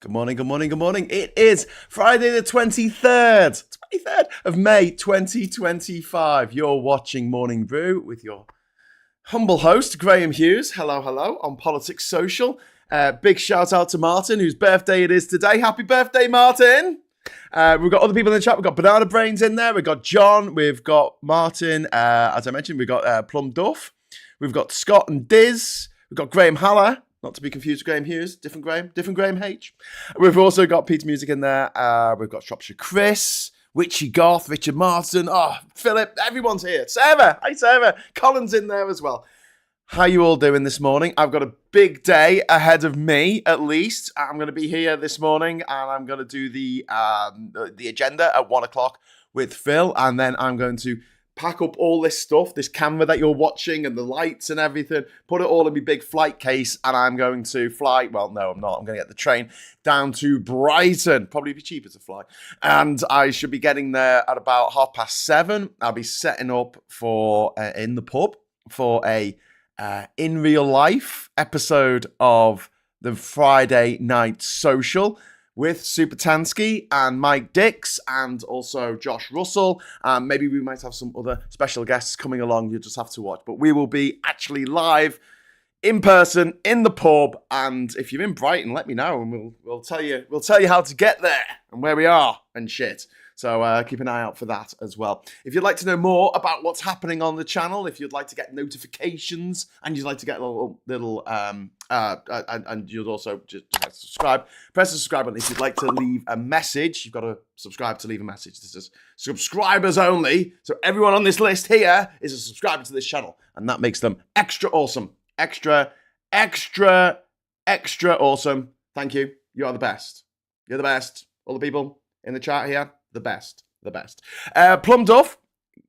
Good morning, good morning, good morning. It is Friday the 23rd of May 2025. You're watching Morning Brew with your humble host, Graham Hughes. Hello, hello, on Politics Social. Big shout out to Martin, whose birthday it is today. Happy birthday, Martin. We've got other people in the chat. We've got Banana Brains in there. We've got John. We've got Martin. As I mentioned, we've got Plum Duff. We've got Scott and Diz. We've got Graham Haller. Not to be confused with Graham Hughes. Different Graham H. We've also got Peter Music in there. We've got Shropshire Chris, Witchy Goth, Richard Martin. Oh, Philip. Everyone's here. Sarah. Hi, Sarah. Colin's in there as well. How you all doing this morning? I've got a big day ahead of me, at least. I'm going to be here this morning, and I'm going to do the agenda at 1 o'clock with Phil, and then I'm going to pack up all this stuff, this camera that you're watching and the lights and everything, put it all in my big flight case, and I'm going to fly. Well, no, I'm not. I'm going to get the train down to Brighton. Probably be cheaper to fly. And I should be getting there at about 7:30. I'll be setting up for in the pub for a in real life episode of the Friday Night Social with Super Tansky and Mike Dix and also Josh Russell. Maybe we might have some other special guests coming along. You just have to watch. But we will be actually live in person in the pub. And if you're in Brighton, let me know, and we'll tell you how to get there and where we are and shit. So keep an eye out for that as well. If you'd like to know more about what's happening on the channel, if you'd like to get notifications and you'd like to get a little and you'd also just like to subscribe, press the subscribe button. If you'd like to leave a message, you've got to subscribe to leave a message. This is subscribers only. So everyone on this list here is a subscriber to this channel, and that makes them extra awesome. Extra awesome. Thank you. You are the best. You're the best. All the people in the chat here, the best. Plum Duff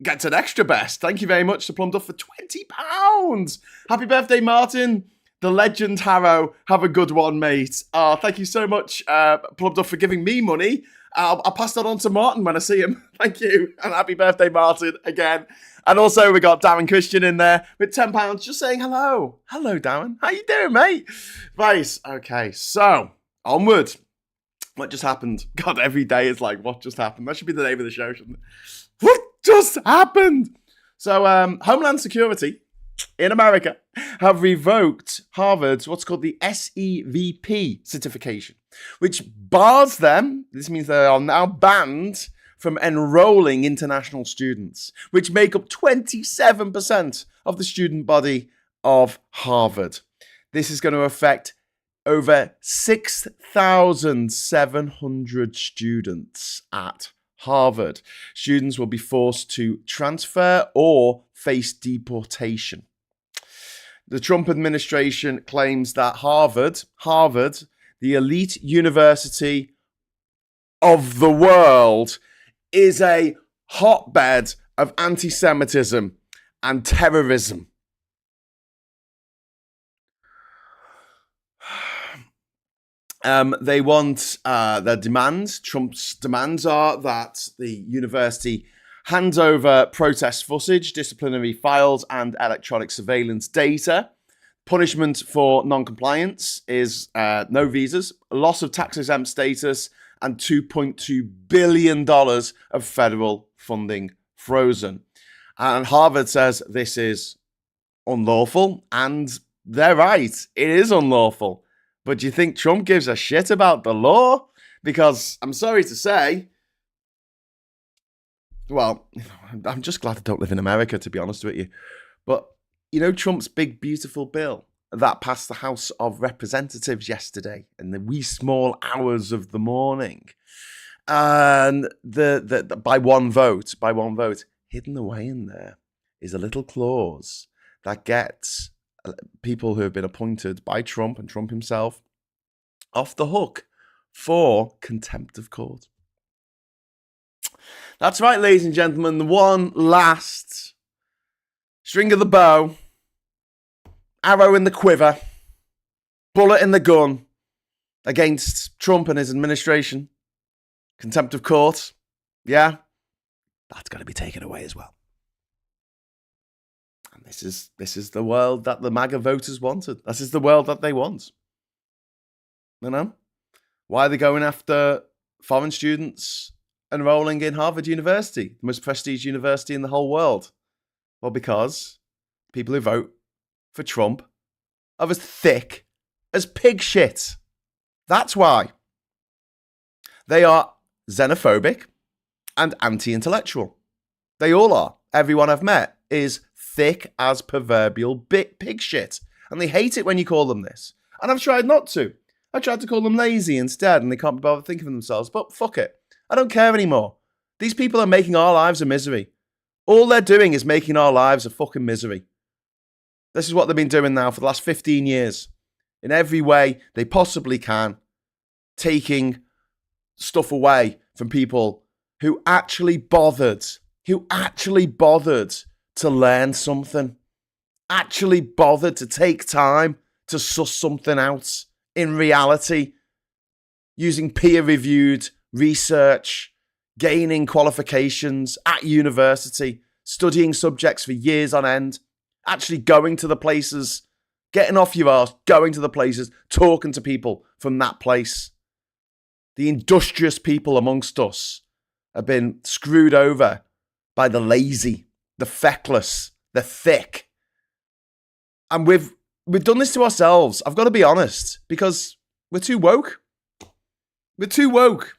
gets an extra best. Thank you very much to Plum Duff for £20. Happy birthday, Martin. The legend Harrow. Have a good one, mate. Thank you so much, Plum Duff, for giving me money. I'll pass that on to Martin when I see him. Thank you. And happy birthday, Martin, again. And also we got Darren Christian in there with £10, just saying hello. Hello, Darren. How you doing, mate? Right. Okay. So onward. What just happened? God, every day is like, what just happened? That should be the name of the show, shouldn't it? What just happened? So, Homeland Security in America have revoked Harvard's what's called the SEVP certification, which bars them. This means they are now banned from enrolling international students, which make up 27% of the student body of Harvard. This is going to affect over 6,700 students at Harvard. Students will be forced to transfer or face deportation. The Trump administration claims that Harvard, the elite university of the world, is a hotbed of anti-Semitism and terrorism. They want their demands. Trump's demands are that the university hands over protest footage, disciplinary files, and electronic surveillance data. Punishment for non-compliance is no visas, loss of tax-exempt status, and $2.2 billion of federal funding frozen. And Harvard says this is unlawful, and they're right. It is unlawful. But do you think Trump gives a shit about the law? Because I'm sorry to say, well, I'm just glad I don't live in America, to be honest with you. But, you know, Trump's big, beautiful bill that passed the House of Representatives yesterday in the wee small hours of the morning. And by one vote, hidden away in there is a little clause that gets people who have been appointed by Trump and Trump himself off the hook for contempt of court. That's right, ladies and gentlemen, the one last string of the bow, arrow in the quiver, bullet in the gun against Trump and his administration. Contempt of court. Yeah, that's got to be taken away as well. And this is the world that the MAGA voters wanted. This is the world that they want. You know? Why are they going after foreign students enrolling in Harvard University, the most prestigious university in the whole world? Well, because people who vote for Trump are as thick as pig shit. That's why. They are xenophobic and anti-intellectual. They all are. Everyone I've met is thick as proverbial pig shit. And they hate it when you call them this. And I've tried not to. I tried to call them lazy instead, and they can't be bothered thinking for themselves. But fuck it. I don't care anymore. These people are making our lives a misery. All they're doing is making our lives a fucking misery. This is what they've been doing now for the last 15 years. In every way they possibly can. Taking stuff away from people who actually bothered to learn something. Actually bothered to take time to suss something out in reality. Using peer-reviewed research, gaining qualifications at university, studying subjects for years on end, actually going to the places, getting off your arse, going to the places, talking to people from that place. The industrious people amongst us have been screwed over by the lazy, the feckless, the thick. And we've done this to ourselves. I've got to be honest, because we're too woke. We're too woke.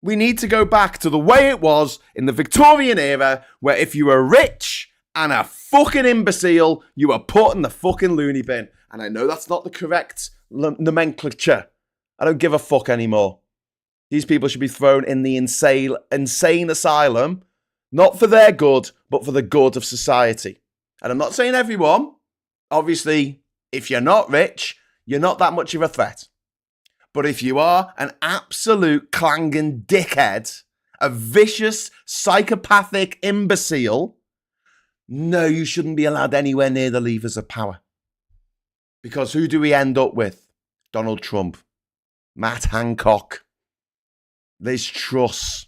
We need to go back to the way it was in the Victorian era, where if you were rich and a fucking imbecile, you were put in the fucking loony bin. And I know that's not the correct nomenclature. I don't give a fuck anymore. These people should be thrown in the insane asylum, not for their good, but for the good of society. And I'm not saying everyone. Obviously, if you're not rich, you're not that much of a threat. But if you are an absolute clanging dickhead, a vicious, psychopathic imbecile, no, you shouldn't be allowed anywhere near the levers of power. Because who do we end up with? Donald Trump, Matt Hancock, Liz Truss.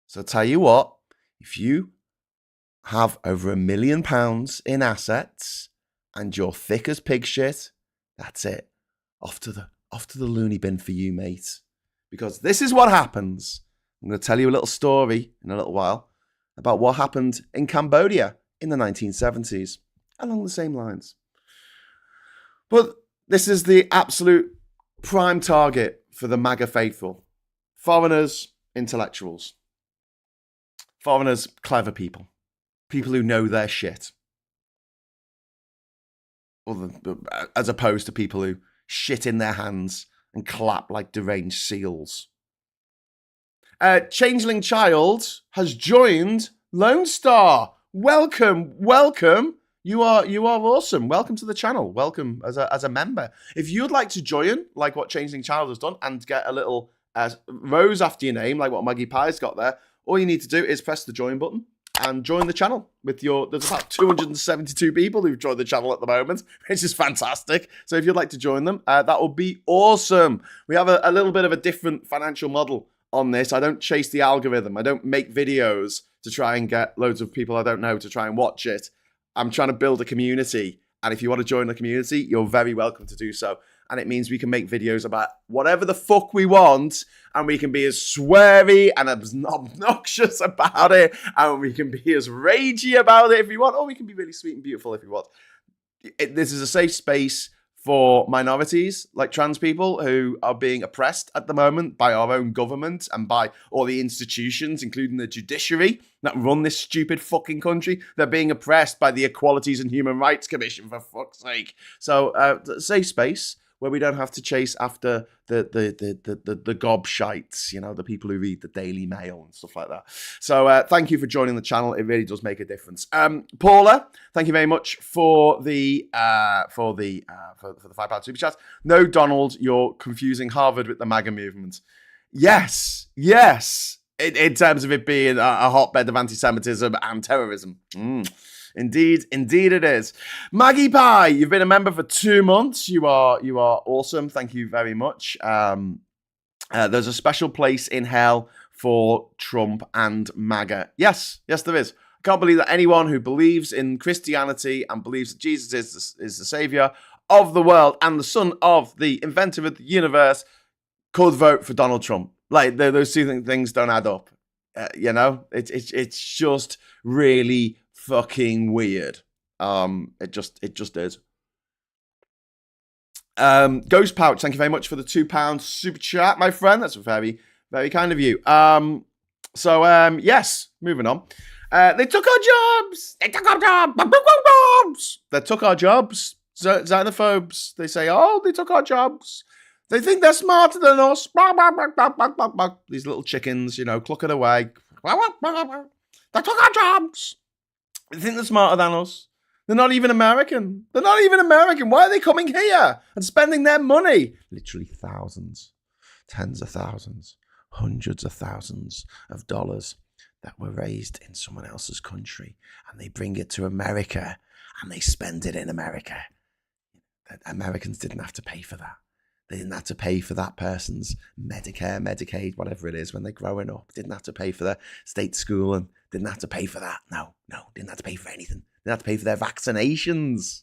So I'll tell you what, if you have over £1 million in assets and you're thick as pig shit, that's it. Off to the loony bin for you, mate. Because this is what happens. I'm going to tell you a little story in a little while about what happened in Cambodia in the 1970s, along the same lines. But this is the absolute prime target for the MAGA faithful. Foreigners, intellectuals. Foreigners, clever people. People who know their shit. As opposed to people who shit in their hands and clap like deranged seals. Changeling Child has joined Lone Star. Welcome. You are awesome. Welcome to the channel. Welcome as a member. If you'd like to join, like what Changeling Child has done, and get a little rose after your name, like what Maggie Pie's got there, all you need to do is press the join button and join the channel with there's about 272 people who've joined the channel at the moment, which is fantastic. So if you'd like to join them, that would be awesome. We have a little bit of a different financial model on this. I don't chase the algorithm. I don't make videos to try and get loads of people I don't know to try and watch it. I'm trying to build a community. And if you want to join the community, you're very welcome to do so. And it means we can make videos about whatever the fuck we want, and we can be as sweary and obnoxious about it, and we can be as ragey about it if we want, or we can be really sweet and beautiful if we want. This is a safe space for minorities, like trans people, who are being oppressed at the moment by our own government and by all the institutions, including the judiciary, that run this stupid fucking country. They're being oppressed by the Equalities and Human Rights Commission, for fuck's sake. So, safe space where we don't have to chase after the gobshites, you know, the people who read the Daily Mail and stuff like that. So thank you for joining the channel. It really does make a difference. Paula, thank you very much for the £5 super chat. No, Donald, you're confusing Harvard with the MAGA movement. Yes. In terms of it being a hotbed of anti-Semitism and terrorism. Indeed it is. Maggie Pie, you've been a member for 2 months. You are awesome. Thank you very much. There's a special place in hell for Trump and MAGA. Yes, there is. I can't believe that anyone who believes in Christianity and believes that Jesus is the savior of the world and the son of the inventor of the universe could vote for Donald Trump. Like those two things don't add up. It's just really fucking weird. It just is. Ghost Pouch, thank you very much for the £2 super chat, my friend. That's very, very kind of you. Yes, moving on. They took our jobs. They took our jobs. They took our jobs. Xenophobes. They say, oh, they took our jobs. They think they're smarter than us. These little chickens, clucking away. They took our jobs. They think they're smarter than us. They're not even American. Why are they coming here and spending their money? Literally thousands, tens of thousands, hundreds of thousands of dollars that were raised in someone else's country, and they bring it to America and they spend it in America. Americans didn't have to pay for that. They didn't have to pay for that person's Medicare, Medicaid, whatever it is when they're growing up. Didn't have to pay for their state school and didn't have to pay for that. No, didn't have to pay for anything. Didn't have to pay for their vaccinations.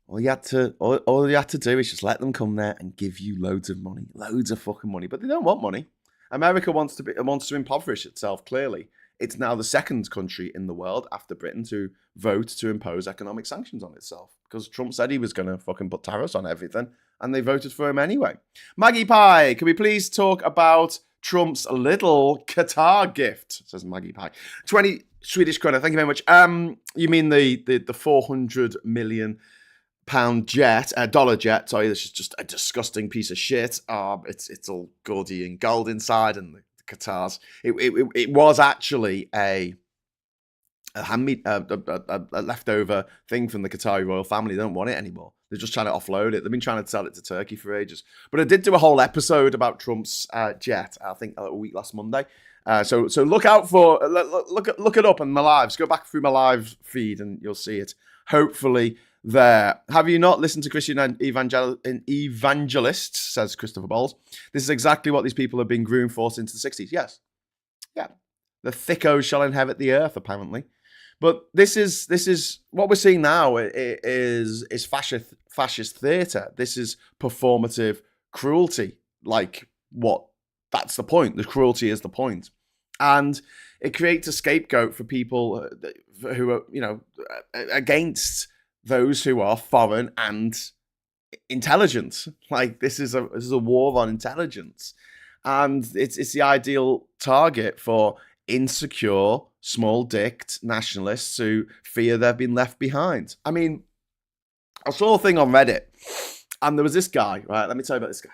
All you had to do is just let them come there and give you loads of money, loads of fucking money. But they don't want money. America wants to impoverish itself, clearly. It's now the second country in the world after Britain to vote to impose economic sanctions on itself because Trump said he was going to fucking put tariffs on everything and they voted for him anyway. Maggie Pie, can we please talk about Trump's little Qatar gift? Says Maggie Pie. 20 Swedish krona, thank you very much. You mean the 400 million pound jet, dollar jet, sorry, this is just a disgusting piece of shit. It's all gaudy and gold inside and the Qatars. It was actually a leftover thing from the Qatari royal family. They don't want it anymore. They're just trying to offload it. They've been trying to sell it to Turkey for ages. But I did do a whole episode about Trump's jet, I think a week last Monday. So look out for, look it up in my lives. Go back through my live feed and you'll see it. Hopefully there. Have you not listened to Christian evangelists, says Christopher Bowles. This is exactly what these people have been groomed for since the 60s. Yes. Yeah. The thickos shall inherit the earth, apparently. But this is what we're seeing now is fascist theatre. This is performative cruelty. Like what? That's the point. The cruelty is the point. And it creates a scapegoat for people who are, against those who are foreign and intelligent. Like this is a war on intelligence, and it's the ideal target for insecure, small-dicked nationalists who fear they've been left behind. I mean, I saw a thing on Reddit, and there was this guy. Right, let me tell you about this guy.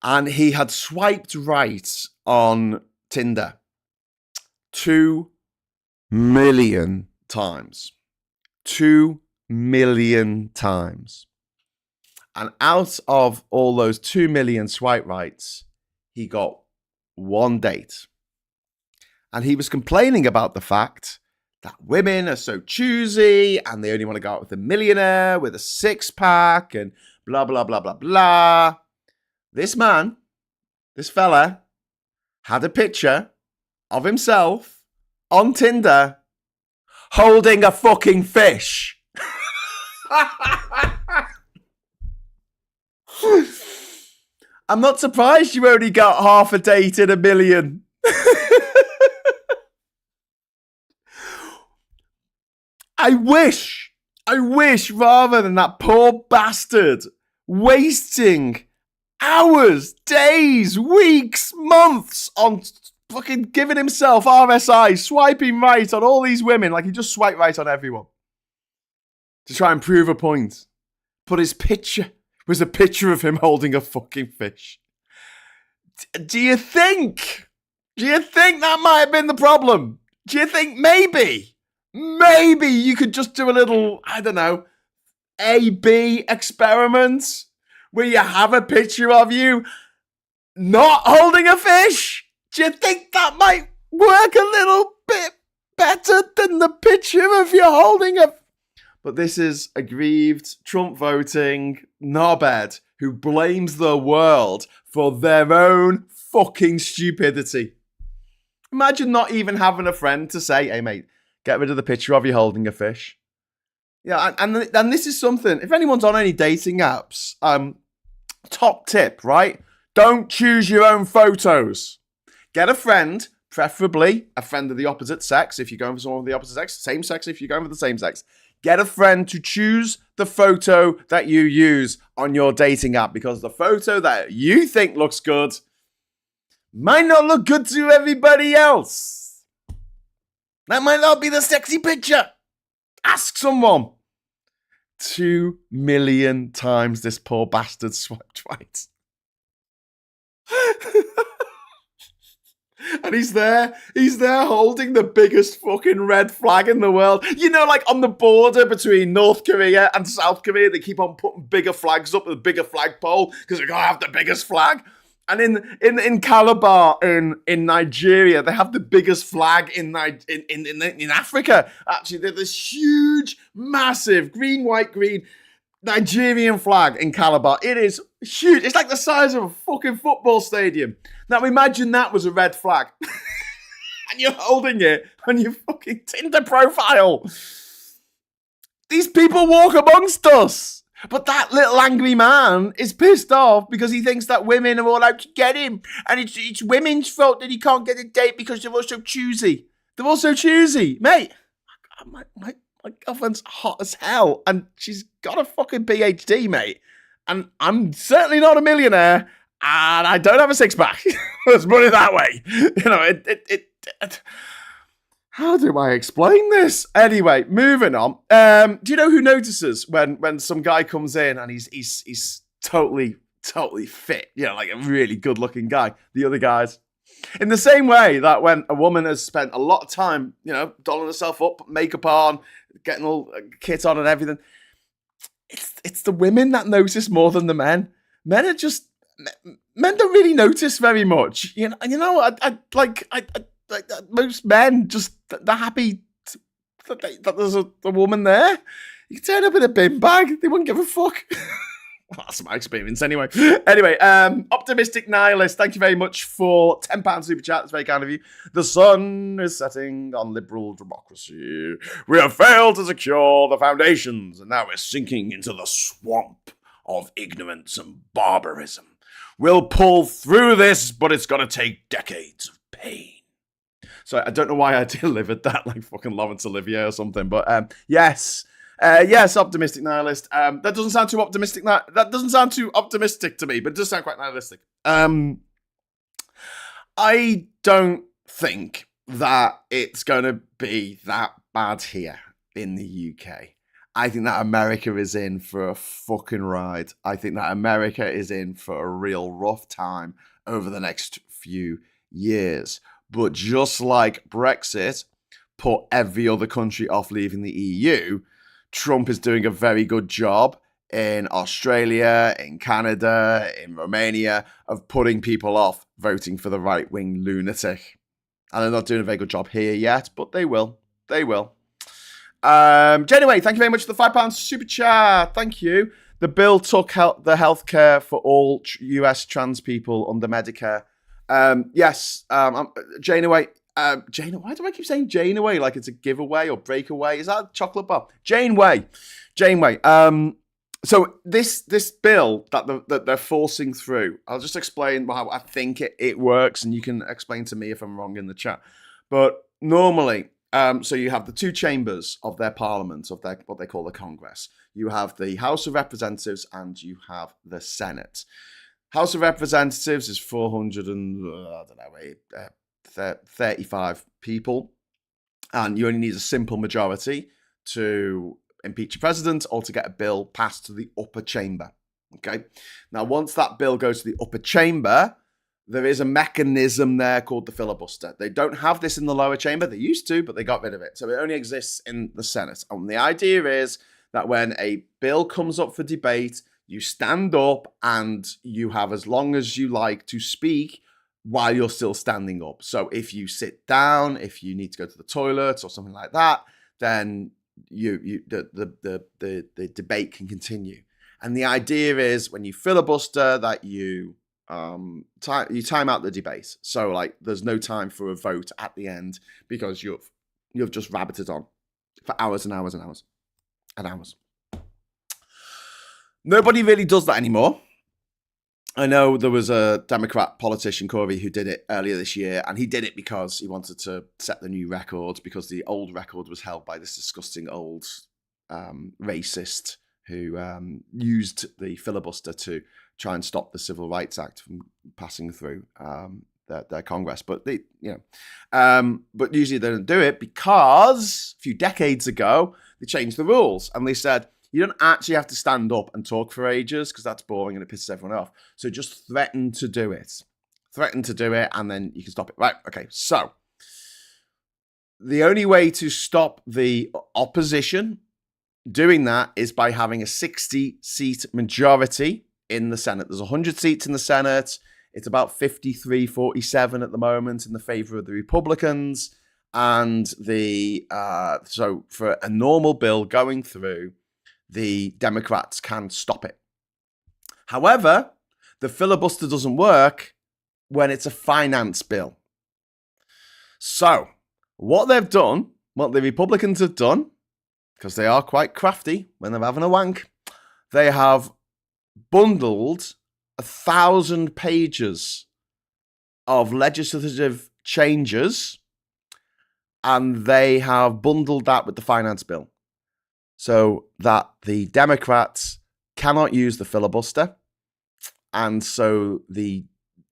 And he had swiped right on Tinder 2 million times. 2 million times. And out of all those 2 million swipe rights, he got one date. And he was complaining about the fact that women are so choosy and they only want to go out with a millionaire with a six-pack and blah, blah, blah, blah, blah. This man, this fella, had a picture of himself on Tinder holding a fucking fish. I'm not surprised you only got half a date in a million. I wish rather than that poor bastard wasting hours, days, weeks, months on fucking giving himself RSI, swiping right on all these women, like he just swiped right on everyone to try and prove a point. But his picture was a picture of him holding a fucking fish. Do you think that might have been the problem? Do you think maybe you could just do a little, I don't know, A-B experiment where you have a picture of you not holding a fish? Do you think that might work a little bit better than the picture of you holding a... But this is aggrieved, Trump-voting knobhead who blames the world for their own fucking stupidity. Imagine not even having a friend to say, hey, mate, get rid of the picture of you holding a fish. Yeah, and this is something, if anyone's on any dating apps, Top tip, right? Don't choose your own photos. Get a friend, preferably a friend of the opposite sex if you're going for someone of the opposite sex, same sex if you're going for the same sex. Get a friend to choose the photo that you use on your dating app, because the photo that you think looks good might not look good to everybody else. That might not be the sexy picture. Ask someone. 2 million times this poor bastard swiped right. And he's there holding the biggest fucking red flag in the world. You know, like on the border between North Korea and South Korea, they keep on putting bigger flags up with a bigger flagpole because they gotta have the biggest flag. And in Calabar in Nigeria, they have the biggest flag in Africa. Actually, they're this huge, massive green, white, green Nigerian flag in Calabar. It is huge. It's like the size of a fucking football stadium. Now imagine that was a red flag. And you're holding it on your fucking Tinder profile. These people walk amongst us. But that little angry man is pissed off because he thinks that women are all out to get him. And it's women's fault that he can't get a date because they're all so choosy. They're all so choosy. Mate, my girlfriend's hot as hell. And she's got a fucking PhD, mate. And I'm certainly not a millionaire. And I don't have a six-pack. Let's put it that way. You know, how do I explain this? Anyway, moving on. Do you know who notices when some guy comes in and he's totally fit? You know, like a really good-looking guy. The other guys. In the same way that when a woman has spent a lot of time, you know, dolling herself up, makeup on, getting all kit on and everything, it's the women that notice more than the men. Men don't really notice very much. You know, most men just, they're happy that there's a woman there. You can turn up in a bin bag, they wouldn't give a fuck. Well, that's my experience anyway. Anyway, Optimistic Nihilist, thank you very much for £10 super chat. That's very kind of you. The sun is setting on liberal democracy. We have failed to secure the foundations, and now we're sinking into the swamp of ignorance and barbarism. We'll pull through this, but it's going to take decades of pain. So I don't know why I delivered that like fucking Laurence Olivier or something, but yes. Yes, Optimistic Nihilist. That doesn't sound too optimistic. That doesn't sound too optimistic to me, but it does sound quite nihilistic. I don't think that it's going to be that bad here in the UK. I think that America is in for a fucking ride. I think that America is in for a real rough time over the next few years. But just like Brexit put every other country off leaving the EU, Trump is doing a very good job in Australia, in Canada, in Romania of putting people off voting for the right-wing lunatic. And they're not doing a very good job here yet, but they will. They will. Janeway, thank you very much for the £5 super chat. Thank you. The bill took the healthcare for all US trans people under Medicare. Yes, Janeway. Why do I keep saying Janeway like it's a giveaway or breakaway? Is that a chocolate bar? Janeway. So this bill that they're forcing through, I'll just explain how I think it works, and you can explain to me if I'm wrong in the chat. But normally, so you have the two chambers of their parliament, of their what they call the Congress. You have the House of Representatives and you have the Senate. House of Representatives is 35 people, and you only need a simple majority to impeach a president or to get a bill passed to the upper chamber. Okay. Now, once that bill goes to the upper chamber, there is a mechanism there called the filibuster. They don't have this in the lower chamber. They used to, but they got rid of it. So it only exists in the Senate. And the idea is that when a bill comes up for debate, you stand up and you have as long as you like to speak while you're still standing up. So if you sit down, if you need to go to the toilet or something like that, then the debate can continue. And the idea is when you filibuster that you time out the debate. So like there's no time for a vote at the end because you've just rabbited on for hours and hours and hours and hours. Nobody really does that anymore. I know there was a Democrat politician, Corey, who did it earlier this year, and he did it because he wanted to set the new record, because the old record was held by this disgusting old racist who used the filibuster to try and stop the Civil Rights Act from passing through their Congress. But but usually they don't do it because a few decades ago they changed the rules and they said, you don't actually have to stand up and talk for ages because that's boring and it pisses everyone off. So just threaten to do it. Threaten to do it and then you can stop it. Right, okay. So the only way to stop the opposition doing that is by having a 60-seat majority in the Senate. There's 100 seats in the Senate. It's about 53-47 at the moment in the favor of the Republicans. And so for a normal bill going through, the Democrats can stop it. However, the filibuster doesn't work when it's a finance bill. So what they've done, what the Republicans have done, because they are quite crafty when they're having a wank, they have bundled 1,000 pages of legislative changes, and they have bundled that with the finance bill, so that the Democrats cannot use the filibuster, and so the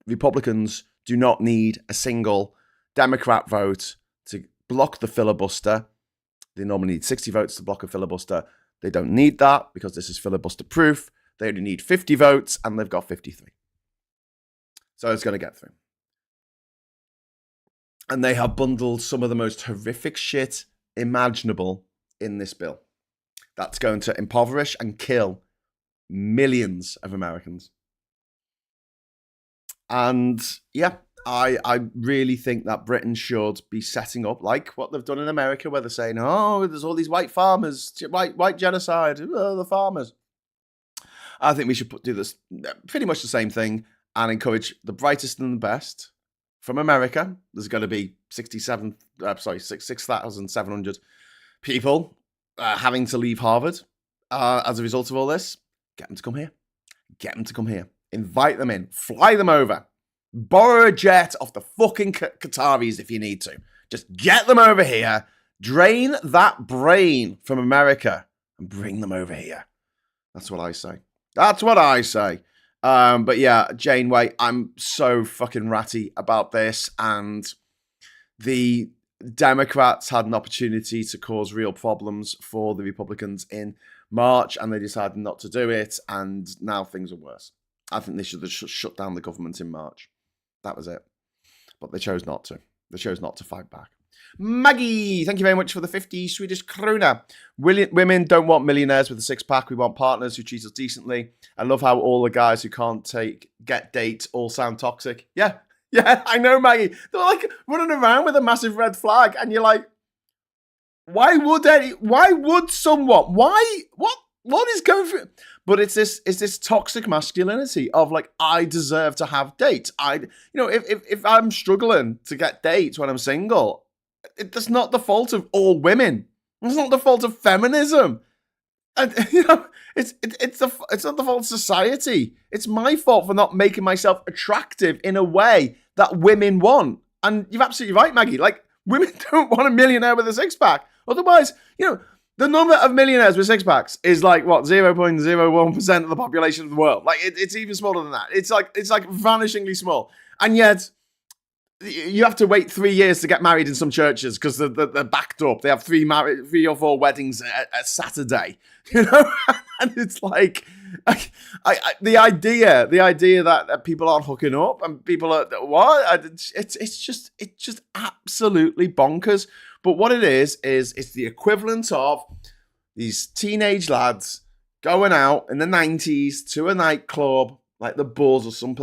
Republicans do not need a single Democrat vote to block the filibuster. They normally need 60 votes to block a filibuster. They don't need that because this is filibuster proof. They only need 50 votes, and they've got 53. So it's going to get through. And they have bundled some of the most horrific shit imaginable in this bill. That's going to impoverish and kill millions of Americans. And yeah, I really think that Britain should be setting up like what they've done in America, where they're saying, oh, there's all these white farmers, white genocide, oh, the farmers. I think we should do this pretty much the same thing and encourage the brightest and the best from America. There's going to be 6,700 people having to leave Harvard as a result of all this. Get them to come here. Get them to come here. Invite them in. Fly them over. Borrow a jet off the fucking Qataris if you need to. Just get them over here. Drain that brain from America and bring them over here. That's what I say. That's what I say. But yeah, Janeway, I'm so fucking ratty about this. And the Democrats had an opportunity to cause real problems for the Republicans in March, and they decided not to do it. And now things are worse. I think they should have shut down the government in March. That was it. But they chose not to. They chose not to fight back. Maggie, thank you very much for the 50 Swedish krona. Women don't want millionaires with a six-pack. We want partners who treat us decently. I love how all the guys who can't get dates all sound toxic. Yeah, I know, Maggie. They're like running around with a massive red flag, and you're like, why would someone? What is going through? But it's this toxic masculinity of like, I deserve to have dates. If I'm struggling to get dates when I'm single, that's not the fault of all women. It's not the fault of feminism. And it's not the fault of society. It's my fault for not making myself attractive in a way that women want. And you're absolutely right, Maggie. Like, women don't want a millionaire with a six-pack. Otherwise, the number of millionaires with six-packs is like, what, 0.01% of the population of the world. Like, it's even smaller than that. It's like vanishingly small. And yet, you have to wait 3 years to get married in some churches because they're backed up. They have 3 or 4 weddings a Saturday, And it's like, the idea that people aren't hooking up and people are what? It's just absolutely bonkers. But what it is it's the equivalent of these teenage lads going out in the 90s to a nightclub like the Bulls or some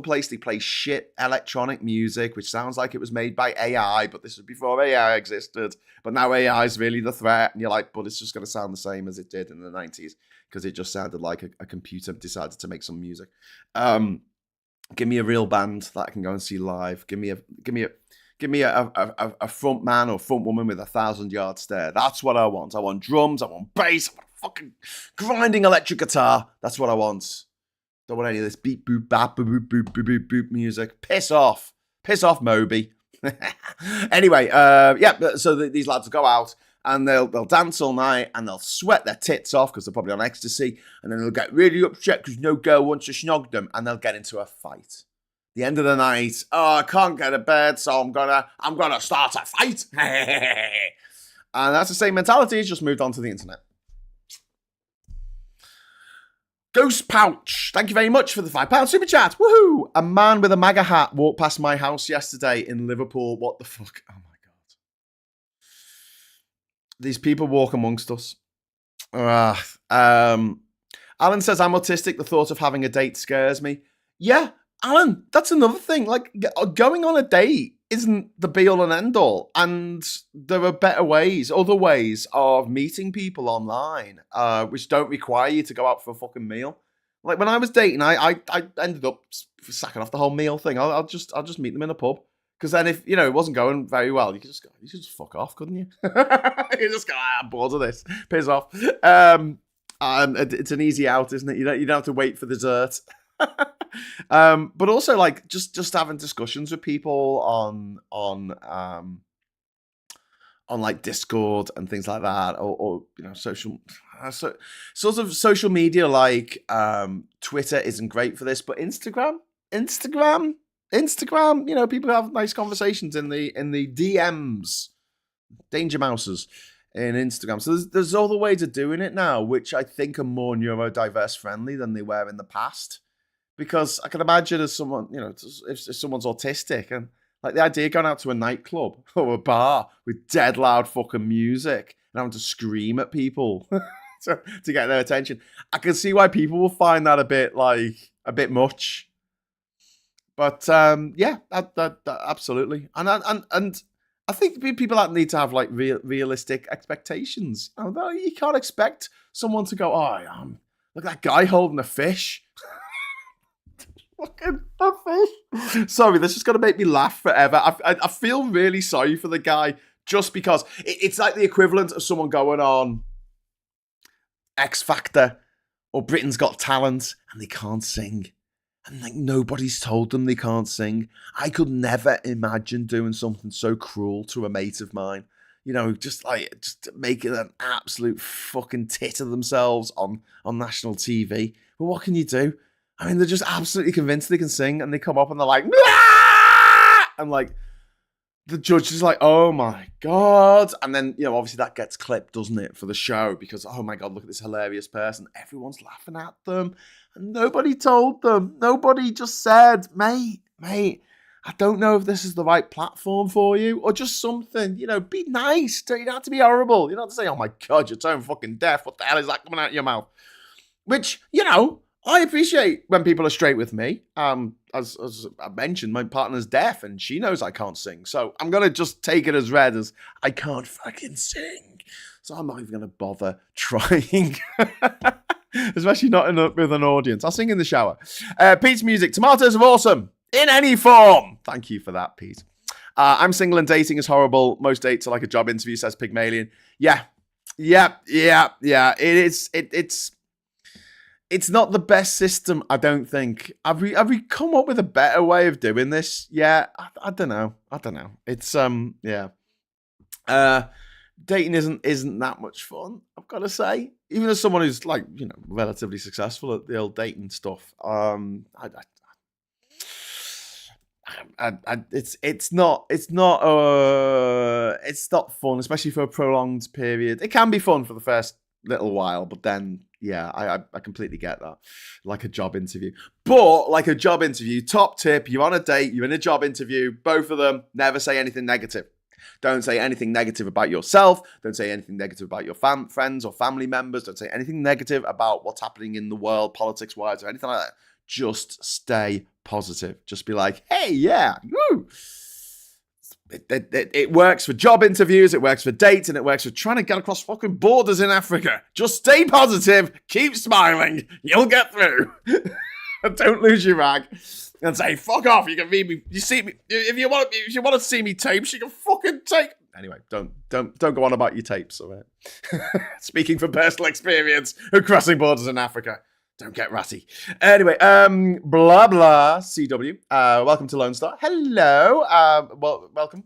place they play shit electronic music, which sounds like it was made by AI, but this was before AI existed. But now AI is really the threat, and you're like, but it's just going to sound the same as it did in the 90s because it just sounded like a computer decided to make some music. Give me a real band that I can go and see live. Give me a front man or front woman with 1,000-yard stare. That's what I want. I want drums. I want bass. I want a fucking grinding electric guitar. That's what I want. Don't want any of this beep, boop, bap, boop, boop, boop, boop, boop, boop music. Piss off. Piss off, Moby. Anyway, so these lads will go out and they'll dance all night and they'll sweat their tits off because they're probably on ecstasy, and then they'll get really upset because no girl wants to snog them, and they'll get into a fight. The end of the night, I can't get to bed, so I'm gonna start a fight. And that's the same mentality, it's just moved on to the internet. Ghost Pouch, thank you very much for the £5 super chat. Woohoo! A man with a MAGA hat walked past my house yesterday in Liverpool. What the fuck? Oh my god. These people walk amongst us. Alan says, I'm autistic. The thought of having a date scares me. Yeah, Alan, that's another thing. Like, going on a date isn't the be-all and end-all. And there are better ways, other ways of meeting people online, which don't require you to go out for a fucking meal. Like, when I was dating, I ended up sacking off the whole meal thing. I'll just meet them in a pub. Because then if, it wasn't going very well, you could just fuck off, couldn't you? You just go, I'm bored of this. Piss off. And it's an easy out, isn't it? You don't have to wait for dessert. But also, like, just having discussions with people on like Discord and things like that, or social sort of social media, like Twitter isn't great for this, but Instagram, people have nice conversations in the DMs, danger mouses in Instagram. So there's other ways of doing it now, which I think are more neurodiverse friendly than they were in the past. Because I can imagine as someone, if someone's autistic, and like the idea of going out to a nightclub or a bar with dead loud fucking music and having to scream at people to get their attention, I can see why people will find that a bit much. But that absolutely, and I think people that need to have like realistic expectations. You can't expect someone to go, look at that guy holding a fish. Fucking a fish. Sorry, this is going to make me laugh forever. I feel really sorry for the guy just because it's like the equivalent of someone going on X Factor or Britain's Got Talent and they can't sing. And like nobody's told them they can't sing. I could never imagine doing something so cruel to a mate of mine. Just making an absolute fucking tit of themselves on national TV. But what can you do? I mean, they're just absolutely convinced they can sing, and they come up and they're like, Aah! And like, the judge is like, oh my God. And then, obviously that gets clipped, doesn't it, for the show, because, oh my God, look at this hilarious person. Everyone's laughing at them, and nobody told them. Nobody just said, mate, I don't know if this is the right platform for you, or just something, be nice. You don't have to be horrible. You don't have to say, oh my God, you're so fucking deaf. What the hell is that coming out of your mouth? Which, I appreciate when people are straight with me. As I mentioned, my partner's deaf and she knows I can't sing. So I'm going to just take it as read as I can't fucking sing. So I'm not even going to bother trying. Especially not with an audience. I'll sing in the shower. Pete's music. Tomatoes are awesome. In any form. Thank you for that, Pete. I'm single and dating is horrible. Most dates are like a job interview, says Pygmalion. Yeah. It is. It's not the best system, I don't think. Have we come up with a better way of doing this? Yeah, I don't know. It's dating isn't that much fun, I've got to say. Even as someone who's like, relatively successful at the old dating stuff, it's not fun, especially for a prolonged period. It can be fun for the first little while, but then I completely get that. Like a job interview. But like a job interview, top tip, you're on a date, you're in a job interview, both of them, never say anything negative. Don't say anything negative about yourself. Don't say anything negative about your friends or family members. Don't say anything negative about what's happening in the world, politics-wise, or anything like that. Just stay positive. Just be like, hey, yeah, woo. It works for job interviews, it works for dates, and it works for trying to get across fucking borders in Africa. Just stay positive, keep smiling, you'll get through. Don't lose your rag. And say, fuck off, you can read me. You see me, if you want to see me tapes, you can fucking take. Anyway, don't go on about your tapes. All right? Speaking from personal experience of crossing borders in Africa. Don't get ratty. Anyway, blah blah. CW. Welcome to Lone Star. Hello.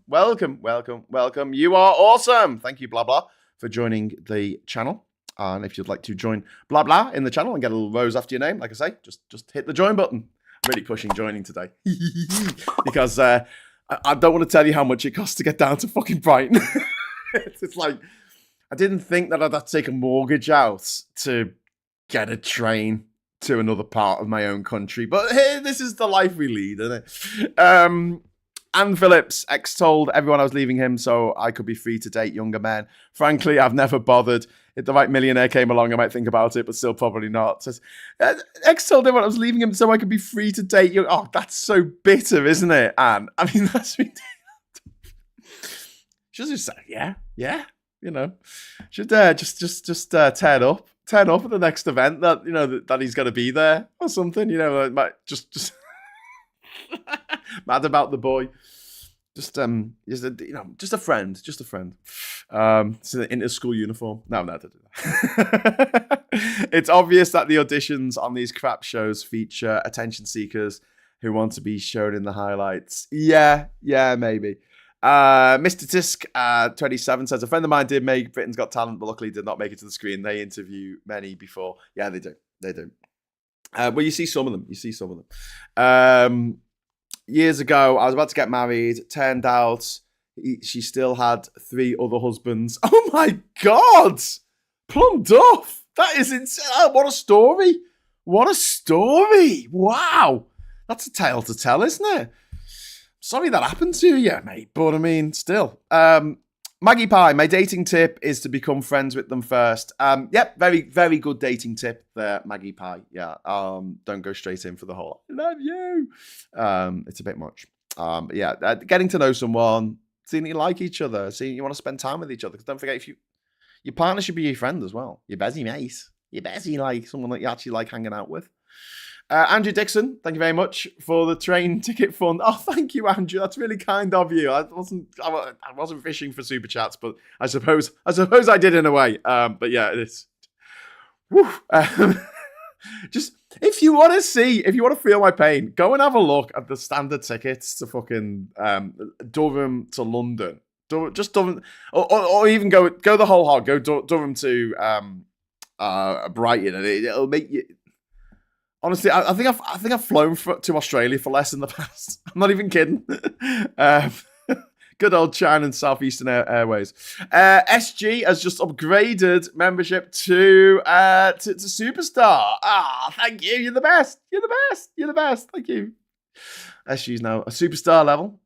Welcome. You are awesome. Thank you, blah blah, for joining the channel. And if you'd like to join blah blah in the channel and get a little rose after your name, like I say, just hit the join button. I'm really pushing joining today because I don't want to tell you how much it costs to get down to fucking Brighton. It's like I didn't think that I'd have to take a mortgage out to get a train to another part of my own country. But hey, this is the life we lead, isn't it? Anne Phillips, told everyone I was leaving him so I could be free to date younger men. Frankly, I've never bothered. If the right millionaire came along, I might think about it, but still probably not. Says, told everyone I was leaving him so I could be free to date you. Oh, that's so bitter, isn't it, Anne? I mean, that's ridiculous. She'll just say, yeah, you know. Should just turn up at the next event that you know that he's going to be there or something. You know, like, just mad about the boy. Just a friend. It's an inter-school uniform. No, don't do that. It's obvious that the auditions on these crap shows feature attention seekers who want to be shown in the highlights. Yeah, maybe. Mr. Tisk 27 says, a friend of mine did make Britain's Got Talent, but luckily did not make it to the screen. They interview many before. Yeah, they do. Well, you see some of them. Years ago, I was about to get married. Turned out she still had 3 other husbands. Oh my God! Plum Duff! That is insane. What a story! Wow! That's a tale to tell, isn't it? Sorry that happened to you, mate. But I mean, still. Maggie Pie, my dating tip is to become friends with them first. Yep, very, very good dating tip there, Maggie Pie. Yeah, don't go straight in for the whole, I love you. It's a bit much. But yeah, getting to know someone, seeing that you like each other, seeing you want to spend time with each other. Because don't forget, your partner should be your friend as well. Your bestie mate. Your bestie, like someone that you actually like hanging out with. Andrew Dixon, thank you very much for the train ticket fund. Oh, thank you, Andrew. That's really kind of you. I wasn't fishing for super chats, but I suppose I did in a way. But yeah, it's just if you want to feel my pain, go and have a look at the standard tickets to fucking Durham to London. Just Durham, or even go the whole hog. Go Durham to Brighton, and it'll make you. Honestly, I think I've flown to Australia for less in the past. I'm not even kidding. Good old China and Southeastern Airways. SG has just upgraded membership to Superstar. Thank you. You're the best. Thank you. SG is now a Superstar level,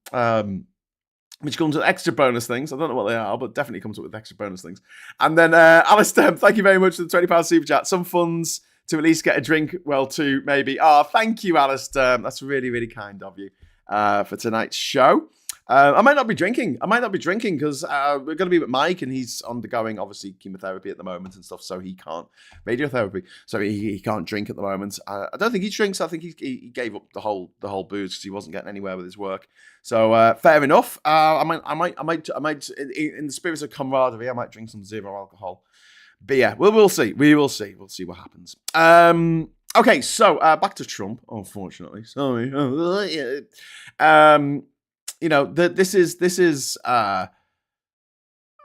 which comes with extra bonus things. I don't know what they are, but definitely comes with extra bonus things. And then Alistair, thank you very much for the £20 super chat. Some funds to at least get a drink, well, too, maybe. Thank you, Alistair. That's really, really kind of you for tonight's show. I might not be drinking because we're going to be with Mike, and he's undergoing, obviously, chemotherapy at the moment and stuff, so he can't, radiotherapy, so he can't drink at the moment. I don't think he drinks. I think he gave up the whole booze because he wasn't getting anywhere with his work. So fair enough. I might, in the spirit of camaraderie, I might drink some zero alcohol. But yeah, we'll see. We'll see what happens. Okay, so back to Trump. Unfortunately, sorry. This is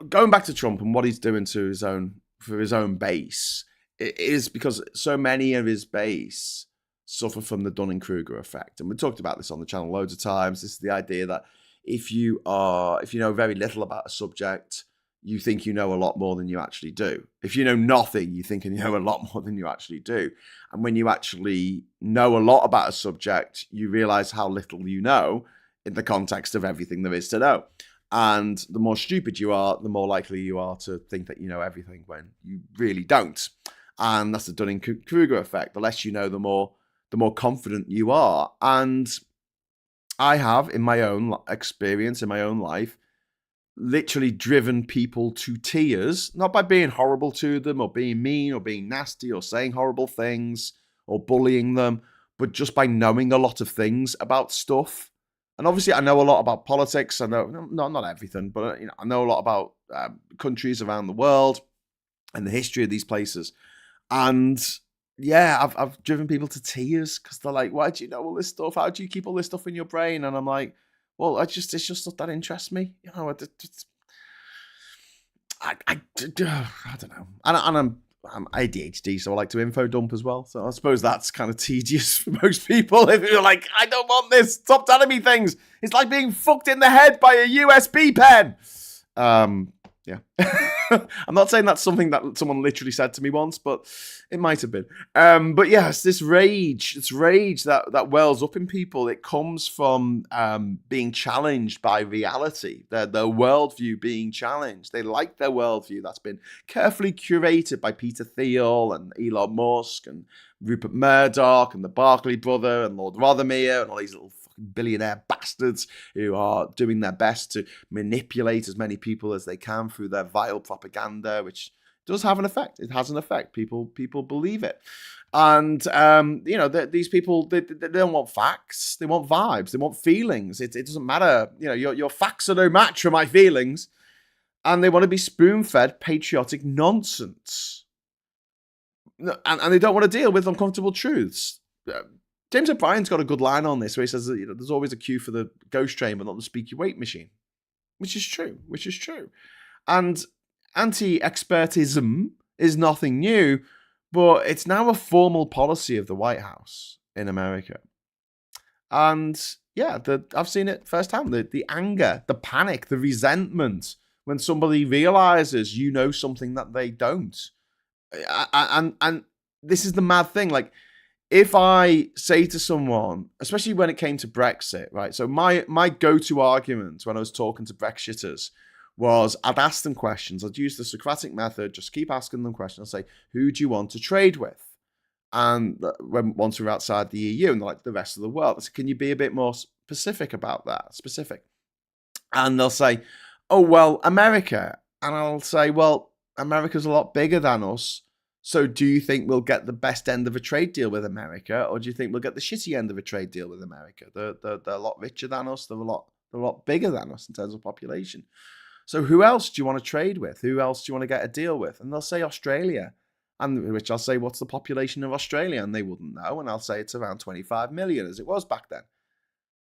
going back to Trump and what he's doing to his own base. It is because so many of his base suffer from the Dunning-Kruger effect, and we talked about this on the channel loads of times. This is the idea that if you know very little about a subject, you think you know a lot more than you actually do. If you know nothing, you think you know a lot more than you actually do. And when you actually know a lot about a subject, you realize how little you know in the context of everything there is to know. And the more stupid you are, the more likely you are to think that you know everything when you really don't. And that's the Dunning-Kruger effect. The less you know, the more confident you are. And I have, in my own experience, in my own life, literally driven people to tears, not by being horrible to them or being mean or being nasty or saying horrible things or bullying them, but just by knowing a lot of things about stuff. And obviously I know a lot about politics. I know, not everything, but I know a lot about countries around the world and the history of these places. And I've driven people to tears because they're like, "Why do you know all this stuff? How do you keep all this stuff in your brain?" And I'm like, "Well, it's just stuff that interests me, you know." I don't know, and I'm ADHD, so I like to info dump as well. So I suppose that's kind of tedious for most people. If you're like, "I don't want this, stop telling me things," it's like being fucked in the head by a USB pen. Yeah. I'm not saying that's something that someone literally said to me once, but it might have been. But yes, this rage that wells up in people, it comes from being challenged by reality, their worldview being challenged. They like their worldview that's been carefully curated by Peter Thiel and Elon Musk and Rupert Murdoch and the Barclay brother and Lord Rothermere and all these little billionaire bastards who are doing their best to manipulate as many people as they can through their vile propaganda, which does have an effect. It has an effect. People believe it. And, these people, they don't want facts. They want vibes. They want feelings. It doesn't matter. Your facts are no match for my feelings. And they want to be spoon-fed patriotic nonsense. And they don't want to deal with uncomfortable truths. James O'Brien's got a good line on this where he says that there's always a queue for the ghost train, but not the speak your weight machine, which is true. And anti-expertism is nothing new, but it's now a formal policy of the White House in America. And yeah, I've seen it firsthand. The anger, the panic, the resentment when somebody realizes you know something that they don't. And this is the mad thing, like, if I say to someone, especially when it came to Brexit, right? So my go-to argument when I was talking to Brexiters was I'd ask them questions. I'd use the Socratic method, just keep asking them questions. I'd say, who do you want to trade with? And once we're outside the EU and like the rest of the world, I said, can you be a bit more specific about that? Specific. And they'll say, oh, well, America. And I'll say, well, America's a lot bigger than us. So do you think we'll get the best end of a trade deal with America, or do you think we'll get the shitty end of a trade deal with America? They're a lot richer than us. They're a lot bigger than us in terms of population. So who else do you want to trade with? Who else do you want to get a deal with? And they'll say Australia, and which I'll say, what's the population of Australia? And they wouldn't know. And I'll say it's around 25 million, as it was back then.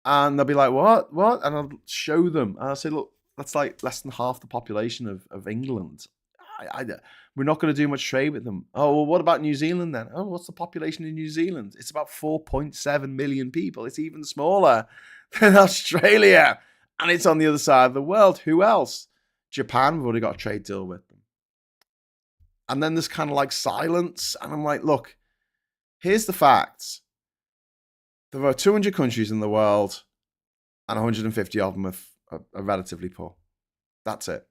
And they'll be like, what? And I'll show them. And I'll say, look, that's like less than half the population of England. We're not going to do much trade with them. Oh, well, what about New Zealand then? Oh, what's the population in New Zealand? It's about 4.7 million people. It's even smaller than Australia. And it's on the other side of the world. Who else? Japan, we've already got a trade deal with them. And then there's kind of like silence. And I'm like, look, here's the facts. There are 200 countries in the world, and 150 of them are relatively poor. That's it.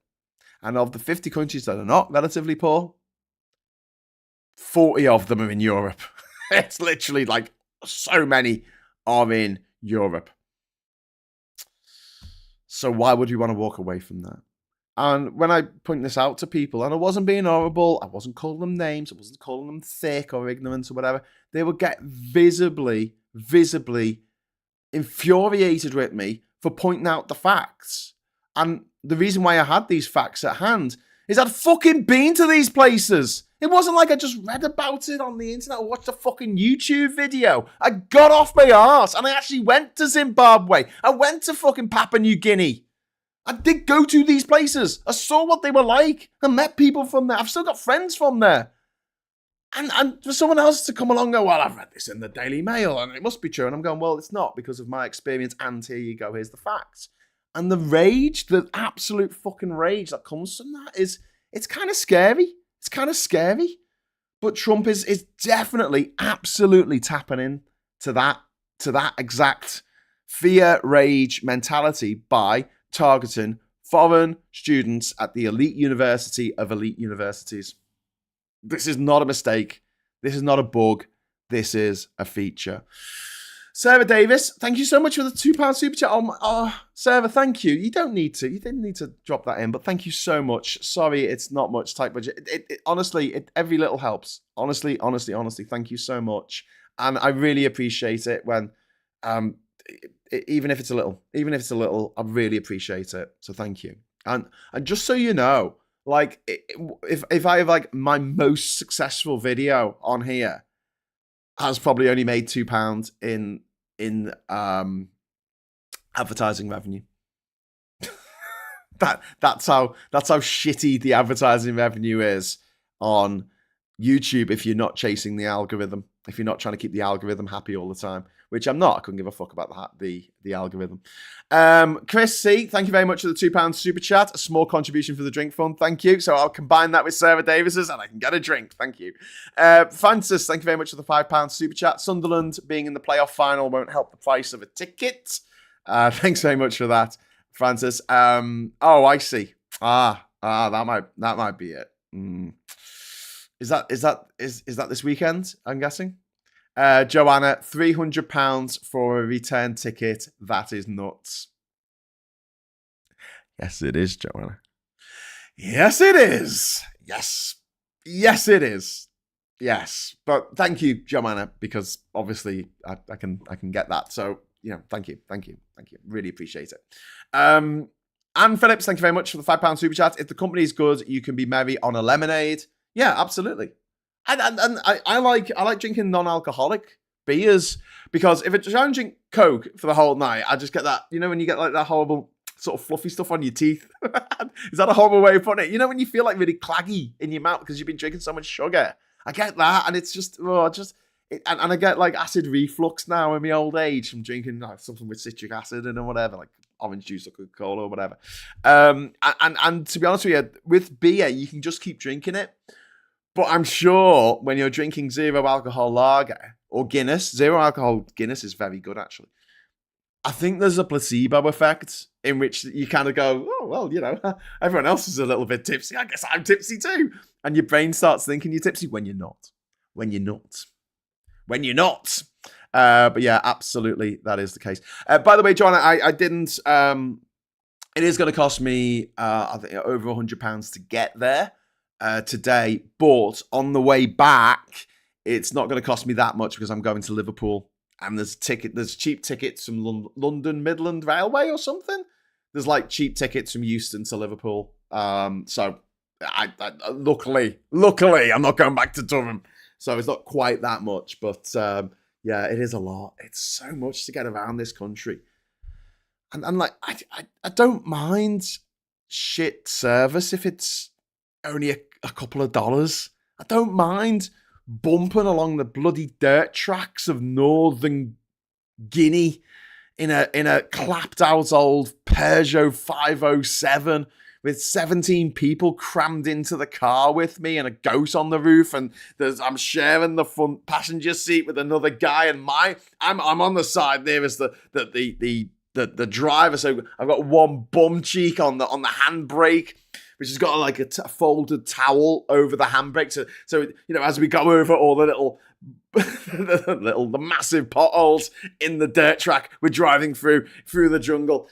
And of the 50 countries that are not relatively poor, 40 of them are in Europe. It's literally like so many are in Europe. So why would we want to walk away from that? And when I point this out to people, and I wasn't being horrible, I wasn't calling them names, I wasn't calling them thick or ignorant or whatever, they would get visibly infuriated with me for pointing out the facts. And the reason why I had these facts at hand is I'd fucking been to these places. It wasn't like I just read about it on the internet or watched a fucking YouTube video. I got off my arse and I actually went to Zimbabwe. I went to fucking Papua New Guinea. I did go to these places. I saw what they were like. I met people from there. I've still got friends from there. And for someone else to come along and go, well, I've read this in the Daily Mail and it must be true. And I'm going, well, it's not because of my experience. And here you go, here's the facts. And the rage, the absolute fucking rage that comes from that it's kind of scary. It's kind of scary. But Trump is definitely, absolutely tapping in to that exact fear, rage mentality by targeting foreign students at the elite university of elite universities. This is not a mistake. This is not a bug. This is a feature. Sarah Davis, thank you so much for the £2 super chat. Oh, Sarah, thank you. You didn't need to drop that in, but thank you so much. Sorry, it's not much tight budget. Honestly, every little helps. Honestly, thank you so much. And I really appreciate it when, even if it's a little, I really appreciate it. So thank you. And just so you know, like, if I have like my most successful video on here, has probably only made £2 in advertising revenue. That's how shitty the advertising revenue is on YouTube if you're not chasing the algorithm, if you're not trying to keep the algorithm happy all the time, which I'm not. I couldn't give a fuck about the algorithm. Chris C, thank you very much for the £2 super chat. A small contribution for the drink fund. Thank you. So I'll combine that with Sarah Davis's and I can get a drink. Thank you. Francis, thank you very much for the £5 super chat. Sunderland being in the playoff final won't help the price of a ticket. Thanks very much for that, Francis. Oh, I see. That might be it. Is that this weekend? I'm guessing. Joanna, £300 for a return ticket. That is nuts. Yes, it is, Joanna. Yes, it is. Yes, it is. Yes, but thank you, Joanna, because obviously I can get that. So thank you. Really appreciate it. Anne Phillips, thank you very much for the £5 super chat. If the company is good, you can be merry on a lemonade. Yeah, absolutely. And I like drinking non-alcoholic beers because if it's trying to drink Coke for the whole night, I just get that, when you get like that horrible sort of fluffy stuff on your teeth. Is that a horrible way of putting it? When you feel like really claggy in your mouth because you've been drinking so much sugar. I get that, and it's just, and I get like acid reflux now in my old age from drinking something with citric acid in or whatever, like orange juice or Coca-Cola or whatever. And to be honest with you, with beer, you can just keep drinking it. But I'm sure when you're drinking zero alcohol lager or Guinness, zero alcohol Guinness is very good, actually. I think there's a placebo effect in which you kind of go, oh, well, everyone else is a little bit tipsy. I guess I'm tipsy too. And your brain starts thinking you're tipsy when you're not. But yeah, absolutely, that is the case. By the way, John, I didn't. It is going to cost me, I think, over £100 to get there today. But on the way back, it's not going to cost me that much because I'm going to Liverpool, and there's cheap tickets from London Midland Railway or something. There's like cheap tickets from Euston to Liverpool. So I luckily, I'm not going back to Durham. So it's not quite that much, but yeah, it is a lot. It's so much to get around this country. And like, I don't mind shit service if it's only a couple of dollars. I don't mind bumping along the bloody dirt tracks of northern Guinea in a clapped out old Peugeot 507 with 17 people crammed into the car with me and a goat on the roof, and I'm sharing the front passenger seat with another guy, and I'm on the side nearest the driver, so I've got one bum cheek on the handbrake, which has got like a folded towel over the handbrake. So as we go over all the little the massive potholes in the dirt track we're driving through the jungle.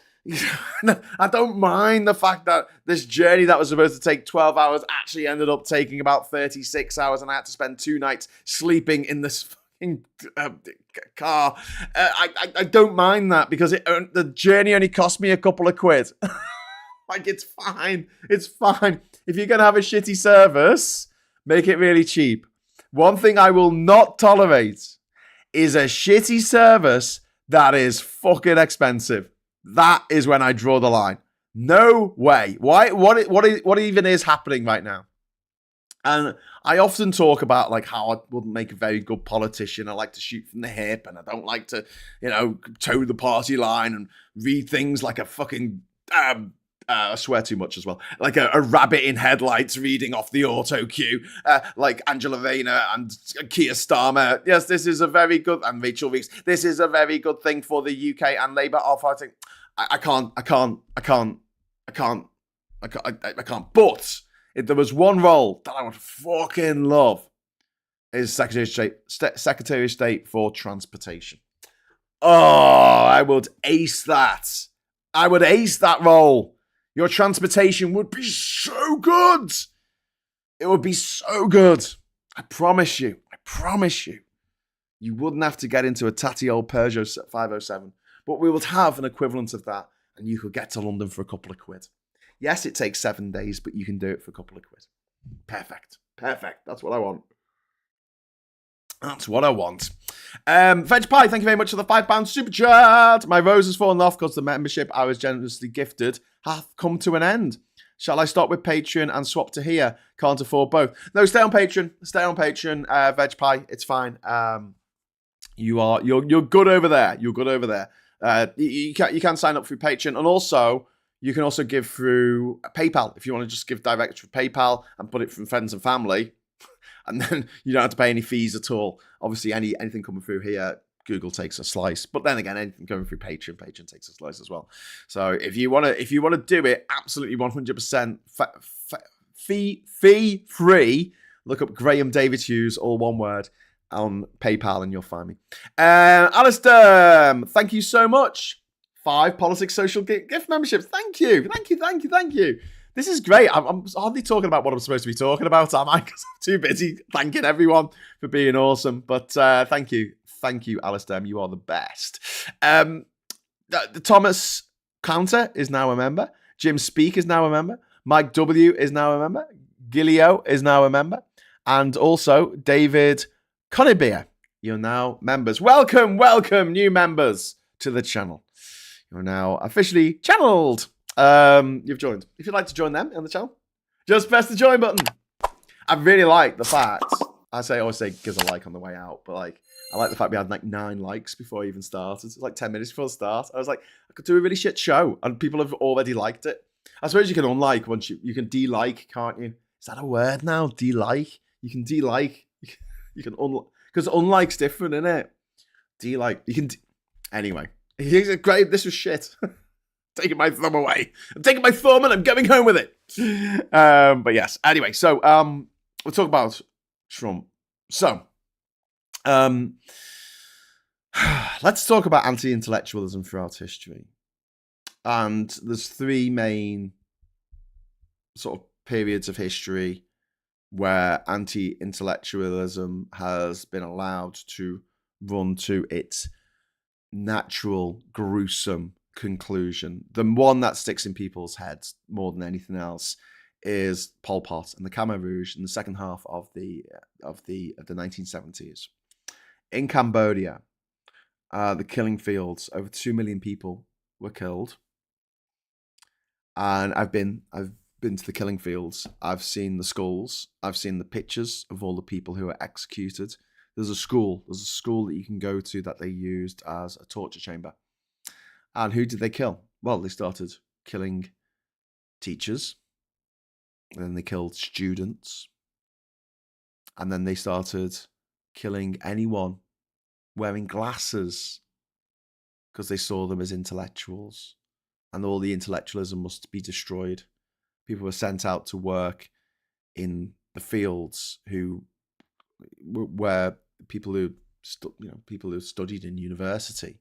I don't mind the fact that this journey that was supposed to take 12 hours actually ended up taking about 36 hours, and I had to spend 2 nights sleeping in this fucking car. I don't mind that because the journey only cost me a couple of quid. Like, it's fine. It's fine. If you're going to have a shitty service, make it really cheap. One thing I will not tolerate is a shitty service that is fucking expensive. That is when I draw the line. No way. Why? What even is happening right now? And I often talk about like how I wouldn't make a very good politician. I like to shoot from the hip, and I don't like to, toe the party line and read things like a fucking. I swear too much as well. Like a rabbit in headlights reading off the auto cue, like Angela Rayner and Keir Starmer. Yes, this is a very good, and Rachel Reeves. This is a very good thing for the UK, and Labour are fighting. I can't. But if there was one role that I would fucking love, is Secretary of State for Transportation. Oh, I would ace that. I would ace that role. Your transportation would be so good. It would be so good. I promise you. You wouldn't have to get into a tatty old Peugeot 507. But we would have an equivalent of that, and you could get to London for a couple of quid. Yes, it takes 7 days, but you can do it for a couple of quid. Perfect. That's what I want. That's what I want. Veg Pie, thank you very much for the £5 super chat. My rose has fallen off because the membership I was generously gifted hath come to an end. Shall I stop with Patreon and swap to here? Can't afford both. No, stay on Patreon. Stay on Patreon. Veg Pie, it's fine. You're good over there. You're good over there. You can sign up through Patreon, and also you can also give through PayPal if you want to just give direct through PayPal and put it from friends and family. And then you don't have to pay any fees at all. Obviously, anything coming through here, Google takes a slice. But then again, anything going through Patreon takes a slice as well. So if you want to do it absolutely 100% fee free, look up Graham David Hughes, all one word, on PayPal, and you'll find me. Alistair, thank you so much. 5 Politics Social gift memberships. Thank you. This is great. I'm hardly talking about what I'm supposed to be talking about, am I? Because I'm too busy thanking everyone for being awesome. But thank you, Alistair. You are the best. The Thomas Counter is now a member. Jim Speak is now a member. Mike W is now a member. Gilio is now a member. And also David Conibeer. You're now members. Welcome, new members to the channel. You're now officially channeled. You've joined. If you'd like to join them on the channel, just press the join button. I really like the fact, I always say give a like on the way out, but like I like the fact we had like 9 likes before I even started. It's like 10 minutes before the start. I was like, I could do a really shit show, and people have already liked it. I suppose you can unlike once you can de-like, can't you? Is that a word now? De-like? You can de-like. You can unlike, because unlike's different, isn't it? De-like. You can. Anyway, great. This was shit. Taking my thumb away. I'm taking my thumb and I'm going home with it. But yes. Anyway, so we'll talk about Trump. So let's talk about anti-intellectualism throughout history. And there's 3 main sort of periods of history where anti-intellectualism has been allowed to run to its natural, gruesome conclusion. The one that sticks in people's heads more than anything else is Pol Pot and the Khmer Rouge in the second half of the 1970s. In Cambodia, the killing fields, over 2 million people were killed. And I've been to the killing fields. I've seen the skulls. I've seen the pictures of all the people who were executed. There's a school that you can go to that they used as a torture chamber. And who did they kill? Well, they started killing teachers. And then they killed students. And then they started killing anyone wearing glasses because they saw them as intellectuals. And all the intellectualism must be destroyed. People were sent out to work in the fields who were people who studied in university.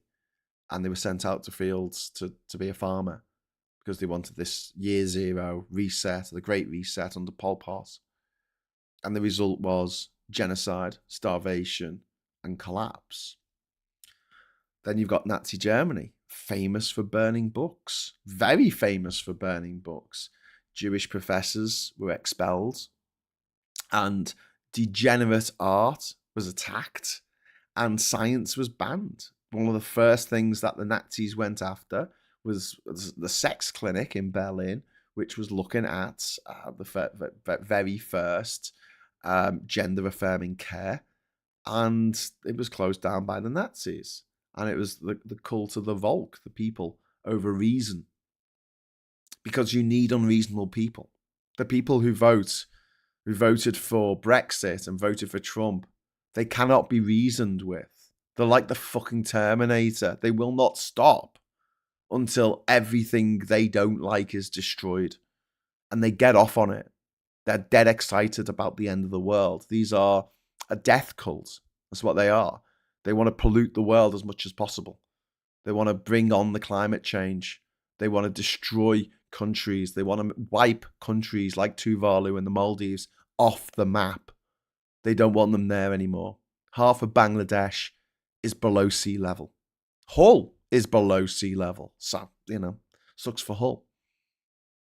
And they were sent out to fields to be a farmer because they wanted this year 0 reset, the Great Reset under Pol Pot. And the result was genocide, starvation, and collapse. Then you've got Nazi Germany, famous for burning books, very famous for burning books. Jewish professors were expelled, and degenerate art was attacked, and science was banned. One of the first things that the Nazis went after was the sex clinic in Berlin, which was looking at the very first gender-affirming care, and it was closed down by the Nazis. And it was the cult of the Volk, the people, over reason. Because you need unreasonable people. The people who voted for Brexit and voted for Trump, they cannot be reasoned with. They're like the fucking Terminator. They will not stop until everything they don't like is destroyed. And they get off on it. They're dead excited about the end of the world. These are a death cult. That's what they are. They want to pollute the world as much as possible. They want to bring on the climate change. They want to destroy countries. They want to wipe countries like Tuvalu and the Maldives off the map. They don't want them there anymore. Half of Bangladesh is below sea level. Hull is below sea level. So, sucks for Hull.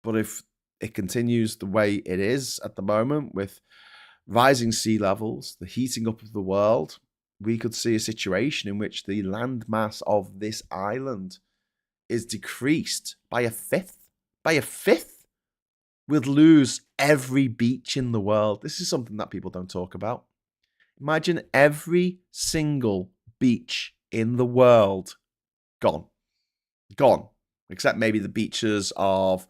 But if it continues the way it is at the moment with rising sea levels, the heating up of the world, we could see a situation in which the landmass of this island is decreased by a fifth. By a fifth, we'd lose every beach in the world. This is something that people don't talk about. Imagine every single beach in the world gone. Gone. Except maybe the beaches of,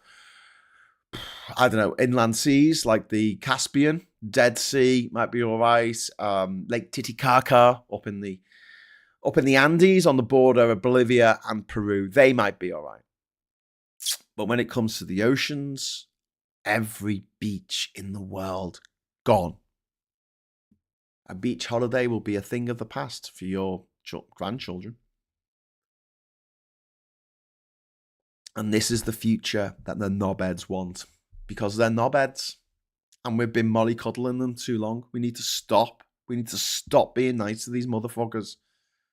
I don't know, inland seas like the Caspian, Dead Sea might be all right. Lake Titicaca up in the Andes on the border of Bolivia and Peru, they might be all right. But when it comes to the oceans, every beach in the world gone. A beach holiday will be a thing of the past for your grandchildren. And this is the future that the knobheads want, because they're knobheads and we've been mollycoddling them too long. We need to stop. We need to stop being nice to these motherfuckers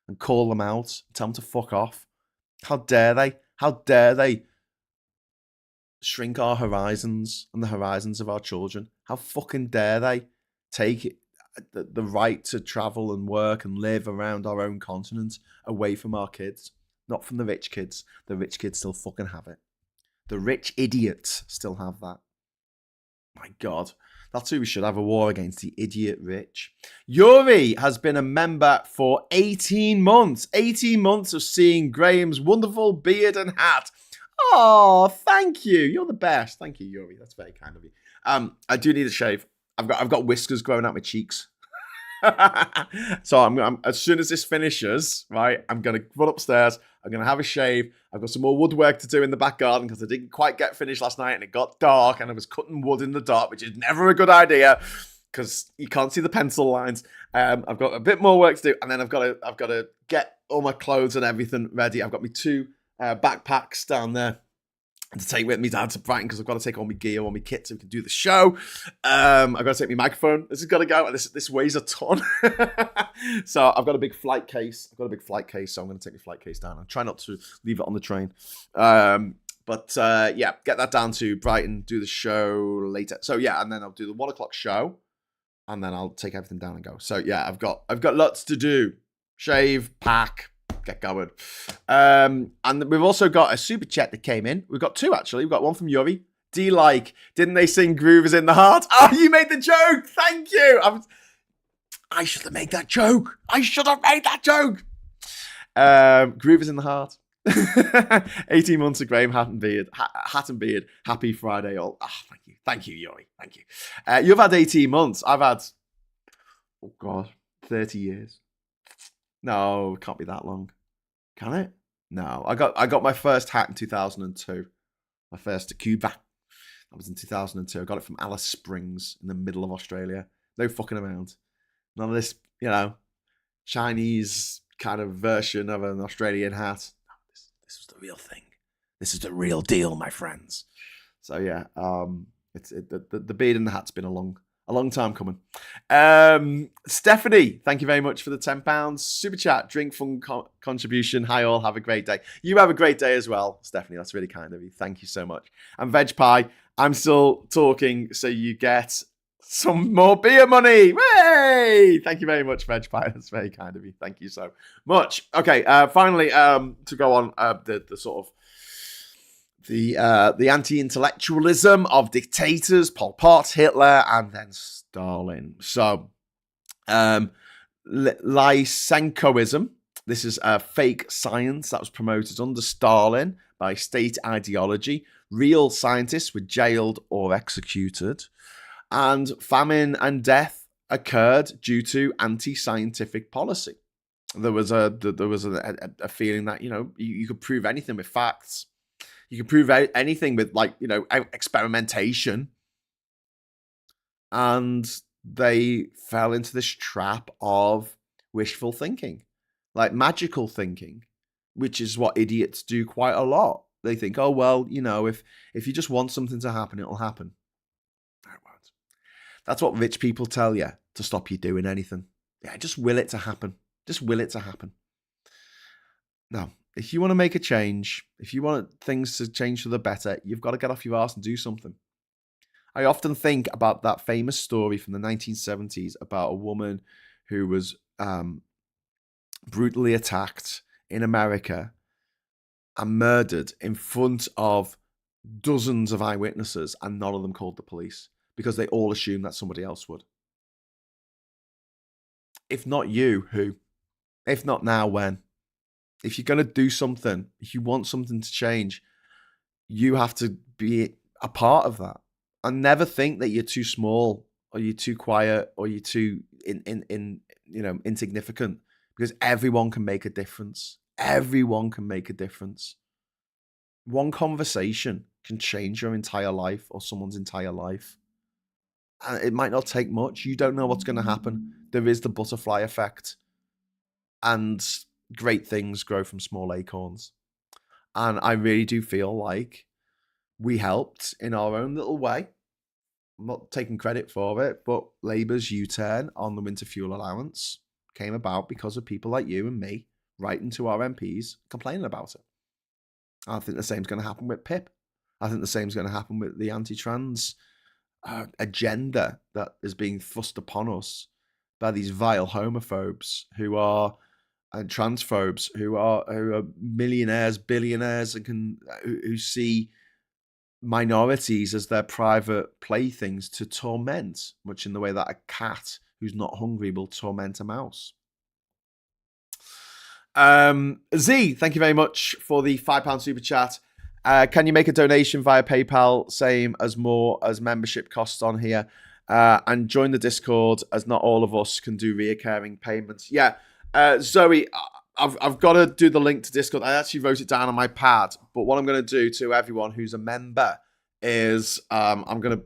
and call them out, tell them to fuck off. How dare they? How dare they shrink our horizons and the horizons of our children? How fucking dare they take the right to travel and work and live around our own continent away from our kids? Not from the rich kids. The rich kids still fucking have it. The rich idiots still have that. My God. That's who we should have a war against, the idiot rich. Yuri has been a member for 18 months. 18 months of seeing Graham's wonderful beard and hat. Oh, thank you. You're the best. Thank you, Yuri. That's very kind of you. I do need a shave. I've got whiskers growing out my cheeks. So I'm as soon as this finishes, right, I'm going to run upstairs. I'm going to have a shave. I've got some more woodwork to do in the back garden because I didn't quite get finished last night and it got dark and I was cutting wood in the dark, which is never a good idea because you can't see the pencil lines. I've got a bit more work to do, and then I've got to get all my clothes and everything ready. I've got my 2 backpacks down there to take with me down to Brighton because I've got to take all my gear, all my kit so we can do the show. I've got to take my microphone. This has got to go. This weighs a ton. So I've got a big flight case. So I'm going to take my flight case down. I'll try not to leave it on the train. But get that down to Brighton, do the show later. So yeah, and then I'll do the 1 o'clock show, and then I'll take everything down and go. So yeah, I've got lots to do. Shave, pack, get going. And we've also got a super chat that came in. We've got 2 actually. We've got one from Yuri. Didn't they sing Groove is in the Heart? Oh, you made the joke. Thank you. I should have made that joke. Groove is in the Heart. 18 months of Graham hat and beard. Happy Friday all. Oh, thank you, Yuri. Thank you. You've had 18 months. I've had, 30 years. No, it can't be that long. Can it? No. I got my first hat in 2002. My first Cuba. That was in 2002. I got it from Alice Springs in the middle of Australia. No fucking around. None of this, Chinese kind of version of an Australian hat. This was the real thing. This is the real deal, my friends. So yeah, the beard and the hat's been a long time coming. Stephanie, thank you very much for the £10 super chat, drink fund contribution. Hi all, have a great day. You have a great day as well, Stephanie. That's really kind of you. Thank you so much. And Veg Pie, I'm still talking, so you get some more beer money. Way! Thank you very much, Veg Pie. That's very kind of you. Thank you so much. Okay, finally, to go on the sort of the anti-intellectualism of dictators, Pol Pot, Hitler, and then Stalin. So, Lysenkoism. This is a fake science that was promoted under Stalin by state ideology. Real scientists were jailed or executed. And famine and death occurred due to anti-scientific policy. There was a feeling that, you could prove anything with facts. You can prove anything with, experimentation. And they fell into this trap of wishful thinking, like magical thinking, which is what idiots do quite a lot. They think, oh, well, if you just want something to happen, it'll happen. No, it won't. That's what rich people tell you to stop you doing anything. Yeah, just will it to happen. Just will it to happen. No. If you want to make a change, if you want things to change for the better, you've got to get off your arse and do something. I often think about that famous story from the 1970s about a woman who was brutally attacked in America and murdered in front of dozens of eyewitnesses, and none of them called the police because they all assumed that somebody else would. If not you, who? If not now, when? If you're going to do something, if you want something to change, you have to be a part of that. And never think that you're too small or you're too quiet or you're too insignificant, because everyone can make a difference. Everyone can make a difference. One conversation can change your entire life or someone's entire life. And it might not take much. You don't know what's going to happen. There is the butterfly effect. And great things grow from small acorns. And I really do feel like we helped in our own little way. I'm not taking credit for it, but Labour's U-turn on the winter fuel allowance came about because of people like you and me writing to our MPs complaining about it. I think the same is going to happen with PIP. I think the same is going to happen with the anti-trans agenda that is being thrust upon us by these vile homophobes who are and transphobes who are millionaires, billionaires, and who see minorities as their private playthings to torment, much in the way that a cat who's not hungry will torment a mouse. Z, thank you very much for the £5 super chat. Can you make a donation via PayPal, same as more as membership costs on here, and join the Discord, as not all of us can do reoccurring payments. Yeah, Zoe, I've got to do the link to Discord. I actually wrote it down on my pad, but what I'm going to do to everyone who's a member is I'm gonna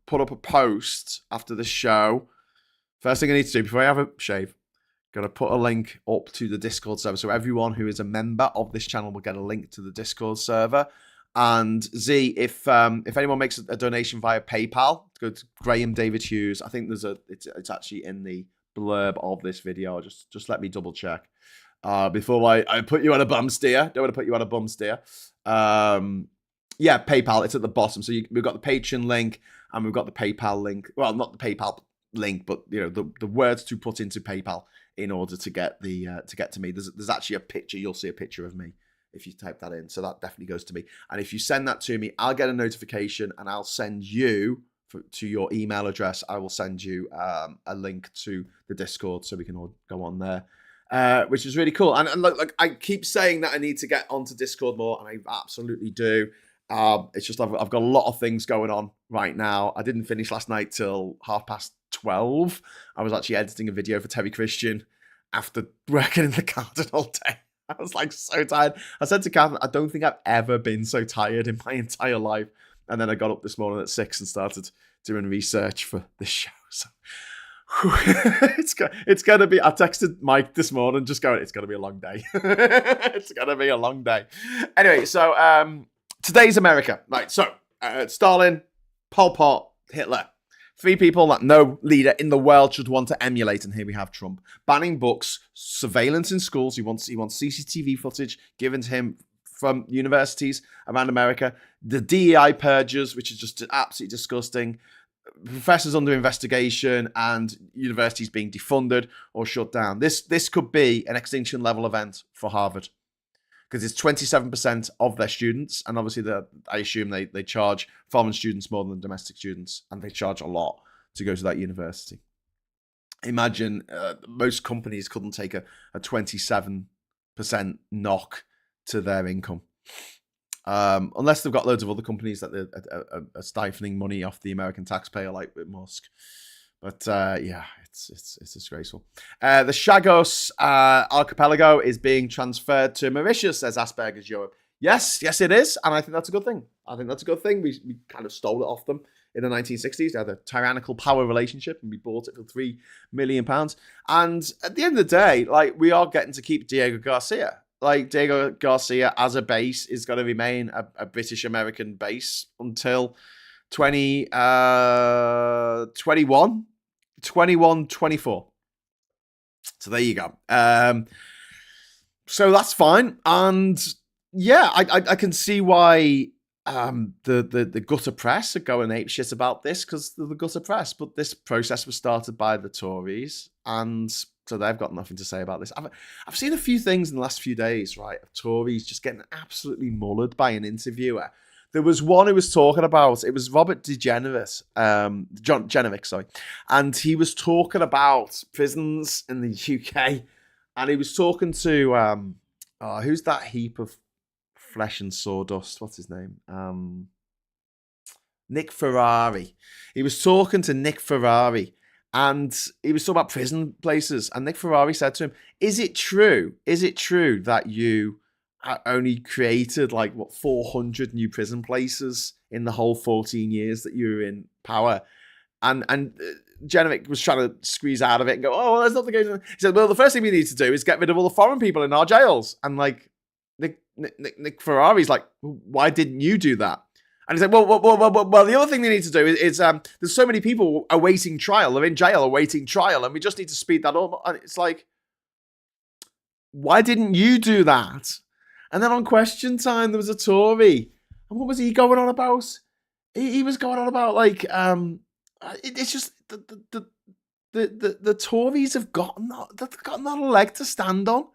put up a post after the show. First thing I need to do before I have a shave, going to put a link up to the Discord server. So everyone who is a member of this channel will get a link to the Discord server. And Z, if anyone makes a donation via PayPal, go to Graham David Hughes. I think it's actually in the blurb of this video. Just let me double check before I put you on a bum steer. Don't want to put you on a bum steer. Yeah, PayPal. It's at the bottom. So we've got the Patreon link and we've got the PayPal link. Well, not the PayPal link, but the words to put into PayPal in order to get to me. There's actually a picture. You'll see a picture of me if you type that in. So that definitely goes to me. And if you send that to me, I'll get a notification and I'll send you to your email address. I will send you a link to the Discord so we can all go on there, which is really cool. And look, like I keep saying that I need to get onto Discord more, and I absolutely do. It's just I've got a lot of things going on right now. I didn't finish last night till 12:30. I was actually editing a video for Terry Christian after working in the garden all day. I was like so tired. I said to Catherine, I don't think I've ever been so tired in my entire life. And then I got up this morning at 6 and started doing research for this show. So it's going to be, I texted Mike this morning just going, it's going to be a long day. It's going to be a long day. Anyway, so today's America. Right, so Stalin, Pol Pot, Hitler. 3 people that no leader in the world should want to emulate, and here we have Trump. Banning books, surveillance in schools. He wants CCTV footage given to him from universities around America. The DEI purges, which is just absolutely disgusting. Professors under investigation and universities being defunded or shut down. This could be an extinction level event for Harvard, because it's 27% of their students, and obviously I assume they charge foreign students more than domestic students, and they charge a lot to go to that university. Imagine most companies couldn't take a 27% knock to their income, unless they've got loads of other companies that are stifling money off the American taxpayer, like with Musk. But yeah, it's disgraceful. The Chagos archipelago is being transferred to Mauritius, says Asperger's Europe. Yes, it is, and I think that's a good thing. We kind of stole it off them in the 1960s. They had a tyrannical power relationship, and we bought it for £3 million. And at the end of the day, like, we are getting to keep Diego Garcia. Like, Diego Garcia as a base is going to remain a British-American base until 24. So there you go. So that's fine. And yeah, I can see why the gutter press are going ape shit about this because they're the gutter press. But this process was started by the Tories, and so they've got nothing to say about this. I've seen a few things in the last few days, right, of Tories just getting absolutely mullered by an interviewer. There was one who was talking about, it was Robert Genovic, sorry, and he was talking about prisons in the UK, and he was talking to who's that heap of flesh and sawdust? What's his name? Nick Ferrari. He was talking to Nick Ferrari, and he was talking about prison places. And Nick Ferrari said to him, "Is it true? Is it true that you only created 400 new prison places in the whole 14 years that you were in power?" And Genovic was trying to squeeze out of it and go, "Oh, well, that's not the case." He said, "Well, the first thing we need to do is get rid of all the foreign people in our jails." And Nick Ferrari's like, "Why didn't you do that?" And he's like, well, the other thing they need to do is there's so many people awaiting trial. They're in jail awaiting trial, and we just need to speed that up. And it's like, why didn't you do that? And then on Question Time, there was a Tory. And what was he going on about? He was going on about, it's just the Tories have got not a leg to stand on.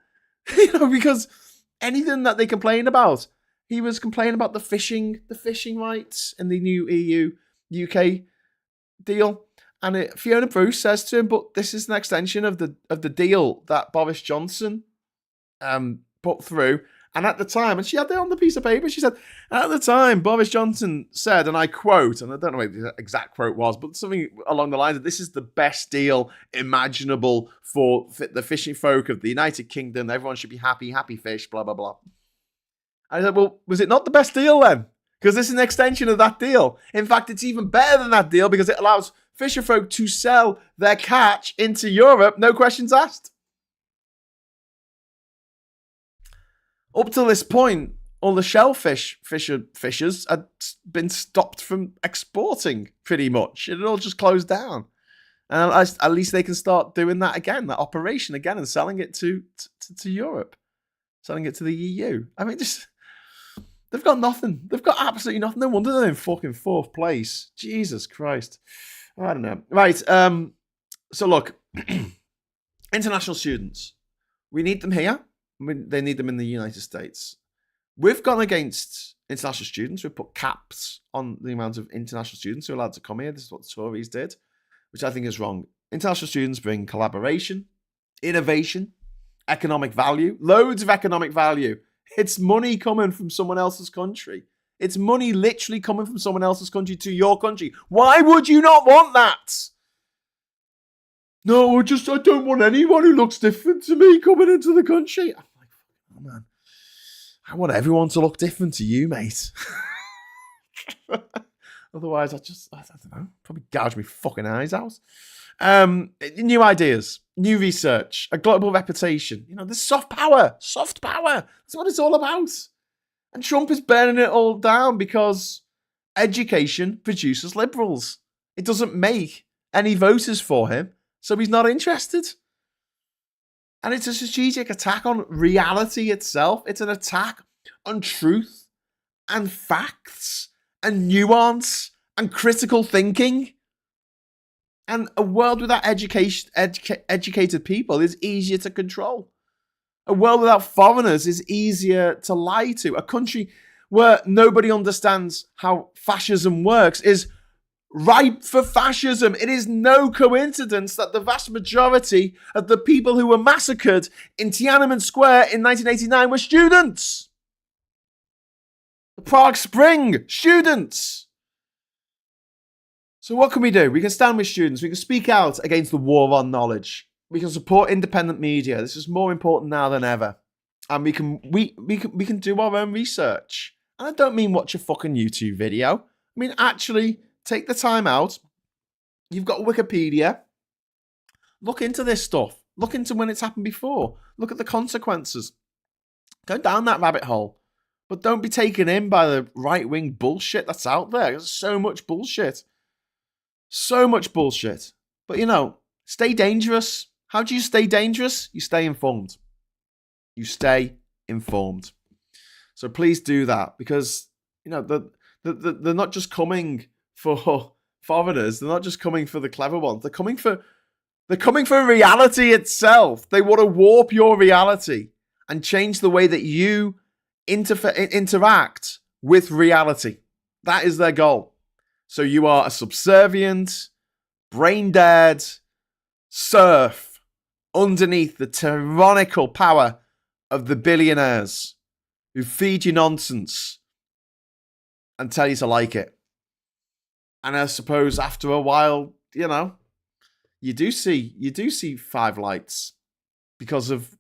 Because anything that they complain about, he was complaining about the fishing rights in the new EU-UK deal. And Fiona Bruce says to him, "But this is an extension of the deal that Boris Johnson put through." And at the time, and she had it on the piece of paper, she said, at the time, Boris Johnson said, and I quote, and I don't know what the exact quote was, but something along the lines of, "This is the best deal imaginable for the fishing folk of the United Kingdom. Everyone should be happy fish, blah, blah, blah." I said, well, was it not the best deal then? Because this is an extension of that deal. In fact, it's even better than that deal because it allows fisher folk to sell their catch into Europe, no questions asked. Up till this point, all the shellfish fishers had been stopped from exporting, pretty much. It had all just closed down. And at least they can start doing that again, that operation again, and selling it to Europe. Selling it to the EU. I mean, they've got nothing. They've got absolutely nothing. No wonder they're in fucking fourth place. Jesus Christ. I don't know. Right. So look, international students, we need them here. They need them in the United States. We've gone against international students. We've put caps on the amount of international students who are allowed to come here. This is what the Tories did, which I think is wrong. International students bring collaboration, innovation, economic value, loads of economic value. It's money coming from someone else's country. It's money literally coming from someone else's country to your country. Why would you not want that? No, I don't want anyone who looks different to me coming into the country. I'm like, oh man, I want everyone to look different to you, mate. Otherwise, I don't know, probably gouge my fucking eyes out. New ideas, new research, a global reputation. There's soft power. That's what it's all about. And Trump is burning it all down because education produces liberals. It doesn't make any voters for him. So he's not interested. And it's a strategic attack on reality itself. It's an attack on truth and facts and nuance and critical thinking. And a world without educated people is easier to control. A world without foreigners is easier to lie to. A country where nobody understands how fascism works is ripe for fascism. It is no coincidence that the vast majority of the people who were massacred in Tiananmen Square in 1989 were students. The Prague Spring, students. So what can we do? We can stand with students. We can speak out against the war on knowledge. We can support independent media. This is more important now than ever. And we can do our own research. And I don't mean watch a fucking YouTube video. I mean actually take the time out. You've got Wikipedia. Look into this stuff. Look into when it's happened before. Look at the consequences. Go down that rabbit hole. But don't be taken in by the right-wing bullshit that's out there. There's so much bullshit. So much bullshit. But stay dangerous. How do you stay dangerous? You stay informed. You stay informed. So please do that because, the They're not just coming for foreigners. They're not just coming for the clever ones. They're coming for reality itself. They want to warp your reality and change the way that you interact with reality. That is their goal. So you are a subservient, brain-dead serf underneath the tyrannical power of the billionaires who feed you nonsense and tell you to like it. And I suppose after a while, you do see five lights because of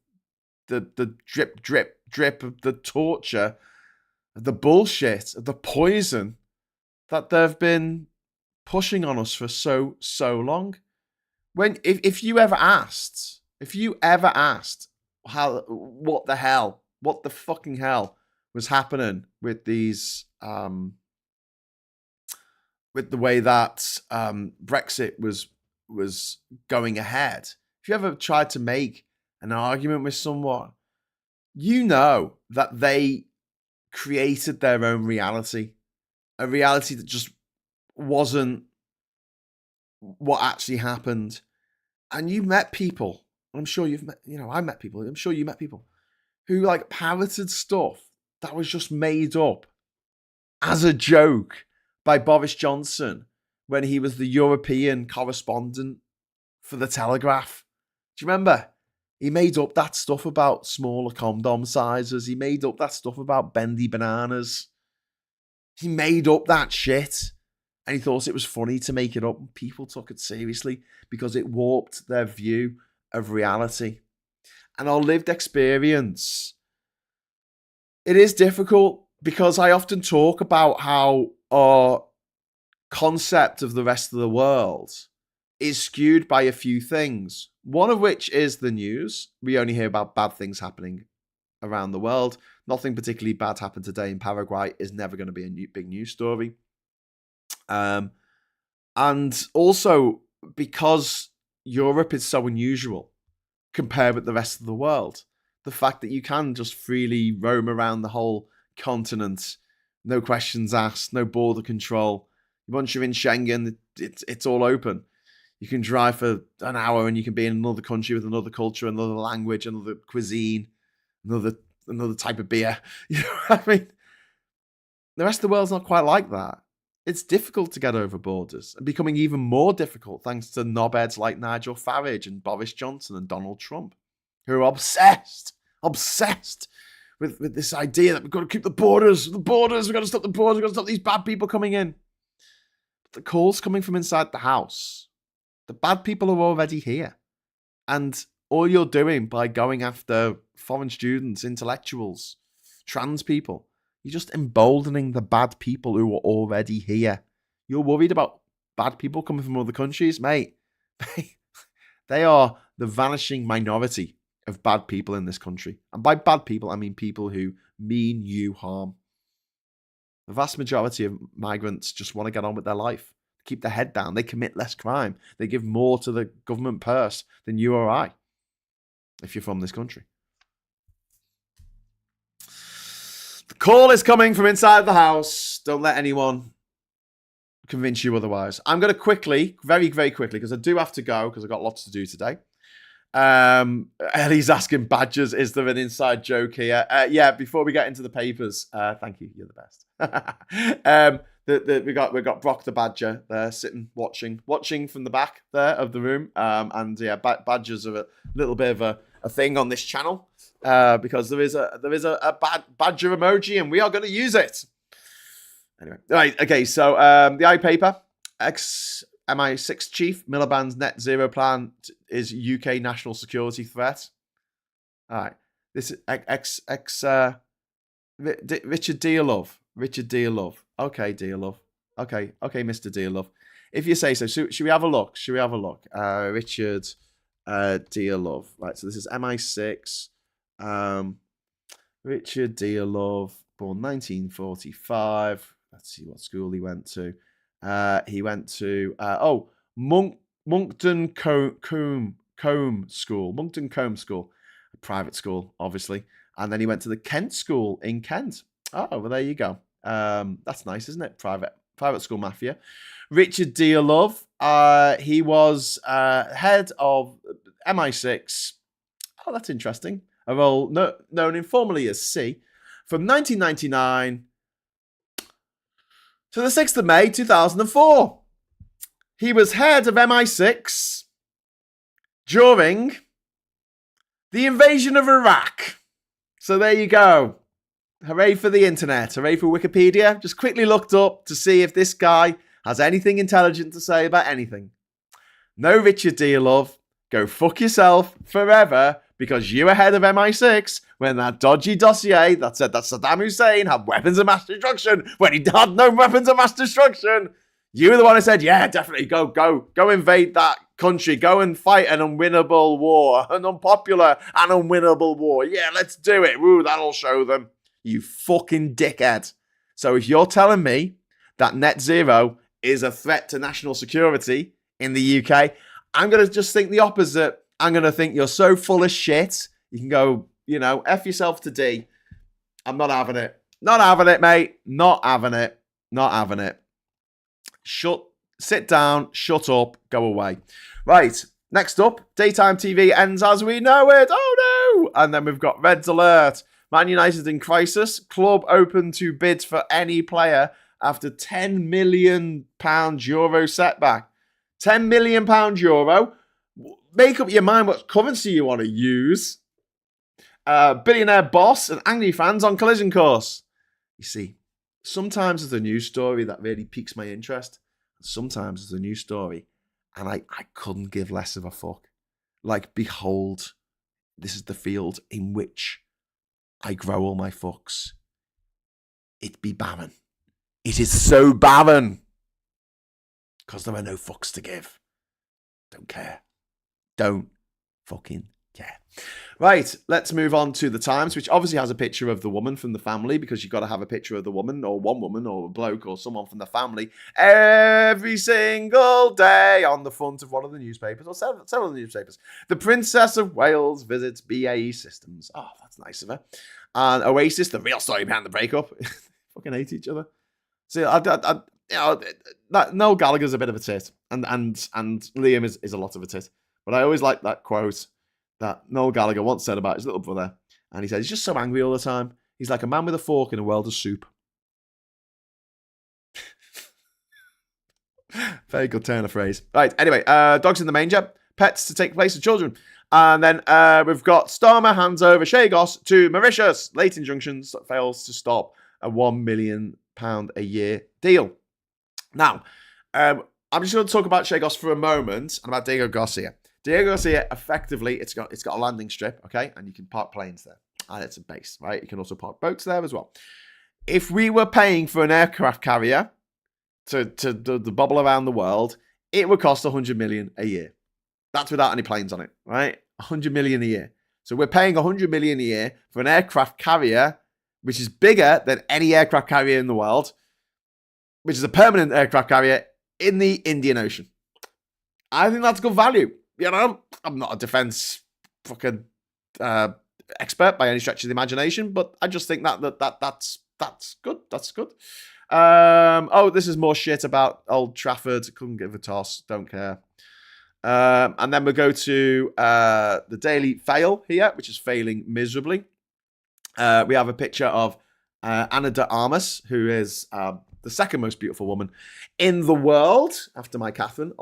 the drip, drip, drip of the torture, of the bullshit, of the poison that they've been pushing on us for so long. If you ever asked what the fucking hell was happening with these with the way that Brexit was going ahead, if you ever tried to make an argument with someone, you know that they created their own reality, a reality that just wasn't what actually happened. And you met people, I'm sure you've met, I met people, I'm sure you met people who like parroted stuff that was just made up as a joke by Boris Johnson when he was the European correspondent for the Telegraph. Do you remember? He made up that stuff about smaller condom sizes. He made up that stuff about bendy bananas. He made up that shit. And he thought it was funny to make it up. And people took it seriously because it warped their view of reality. And our lived experience, it is difficult because I often talk about how our concept of the rest of the world is skewed by a few things. One of which is the news. We only hear about bad things happening around the world. Nothing particularly bad happened today in Paraguay is never going to be a big news story. And also because Europe is so unusual compared with the rest of the world. The fact that you can just freely roam around the whole continent, no questions asked, no border control. Once you're in Schengen, it's all open. You can drive for an hour and you can be in another country with another culture, another language, another cuisine, another type of beer. You know what I mean? The rest of the world's not quite like that. It's difficult to get over borders and becoming even more difficult thanks to knobheads like Nigel Farage and Boris Johnson and Donald Trump, who are obsessed with this idea that we've got to keep the borders, we've got to stop the borders, we've got to stop these bad people coming in. But the calls coming from inside the house, the bad people are already here. And all you're doing by going after foreign students, intellectuals, trans people, you're just emboldening the bad people who are already here. You're worried about bad people coming from other countries? Mate, they are the vanishing minority of bad people in this country. And by bad people, I mean people who mean you harm. The vast majority of migrants just want to get on with their life, keep their head down. They commit less crime. They give more to the government purse than you or I, if you're from this country. The call is coming from inside the house. Don't let anyone convince you otherwise. I'm going to quickly, very, very quickly, because I do have to go, because I've got lots to do today. Ellie's asking Badgers, is there an inside joke here? Yeah, before we get into the papers, thank you, you're the best. We got Brock the Badger there sitting watching from the back there of the room. And yeah, badgers are a little bit of a thing on this channel because there is a badger emoji and we are going to use it. Anyway, right, okay, so the iPaper, MI6 chief, Miliband's net zero plan is UK national security threat. All right, this is Richard Dearlove. Richard Dearlove. Okay, Dearlove. Okay, Mr. Dearlove. If you say so, should we have a look? Richard Dearlove. Right, so this is MI6. Richard Dearlove, born 1945. Let's see what school he went to. He went to Monkton Combe School. Monkton Combe School, a private school, obviously. And then he went to the Kent School in Kent. Oh, well, there you go. That's nice, isn't it? Private school mafia. Richard Dearlove. He was head of MI6. Oh, that's interesting. A role known informally as C. From 1999 to the 6th of May 2004. He was head of MI6 during the invasion of Iraq. So there you go. Hooray for the internet. Hooray for Wikipedia. Just quickly looked up to see if this guy has anything intelligent to say about anything. No, Richard Dearlove. Go fuck yourself forever because you were head of MI6 when that dodgy dossier that said that Saddam Hussein had weapons of mass destruction when he had no weapons of mass destruction. You were the one who said, yeah, definitely go invade that country. Go and fight an unwinnable war, an unpopular and unwinnable war. Yeah, let's do it. Woo, that'll show them. You fucking dickhead. So if you're telling me that net zero is a threat to national security in the UK, I'm going to just think the opposite. I'm going to think you're so full of shit. You can go, F yourself to D. I'm not having it. Not having it, mate. Not having it. Not having it. Sit down, shut up, go away. Right, next up, daytime TV ends as we know it. Oh no! And then we've got Reds Alert. Man United in crisis. Club open to bids for any player after £10 million euro setback. £10 million euro. Make up your mind what currency you want to use. Billionaire boss and angry fans on collision course. You see, sometimes there's a news story that really piques my interest. Sometimes there's a news story and I couldn't give less of a fuck. Like, behold, this is the field in which I grow all my fucks. It be barren. It is so barren. Because there are no fucks to give. Don't care. Don't fucking care. Right, let's move on to the Times, which obviously has a picture of the woman from the family, because you've got to have a picture of the woman, or one woman, or a bloke, or someone from the family, every single day on the front of one of the newspapers, or several of the newspapers. The Princess of Wales visits BAE Systems. Oh, that's nice of her. And Oasis, the real story behind the breakup. Fucking hate each other. See, Noel Gallagher's a bit of a tit, and Liam is a lot of a tit. But I always like that quote that Noel Gallagher once said about his little brother. And he said, he's just so angry all the time. He's like a man with a fork in a world of soup. Very good turn of phrase. Right, anyway, dogs in the manger. Pets to take the place of children. And then we've got Starmer hands over Chagos to Mauritius. Late injunctions fails to stop a £1 million a year deal. Now, I'm just going to talk about Chagos for a moment and about Diego Garcia. Diego Garcia, effectively, it's got a landing strip, okay? And you can park planes there. And it's a base, right? You can also park boats there as well. If we were paying for an aircraft carrier to bobble around the world, it would cost 100 million a year. That's without any planes on it, right? 100 million a year. So we're paying 100 million a year for an aircraft carrier, which is bigger than any aircraft carrier in the world, which is a permanent aircraft carrier in the Indian Ocean. I think that's good value. I'm not a defense fucking expert by any stretch of the imagination, but I just think that's good. That's good. This is more shit about Old Trafford. Couldn't give a toss. Don't care. And then we'll go to the Daily Fail here, which is failing miserably. We have a picture of Ana de Armas, who is the second most beautiful woman in the world, after my Catherine.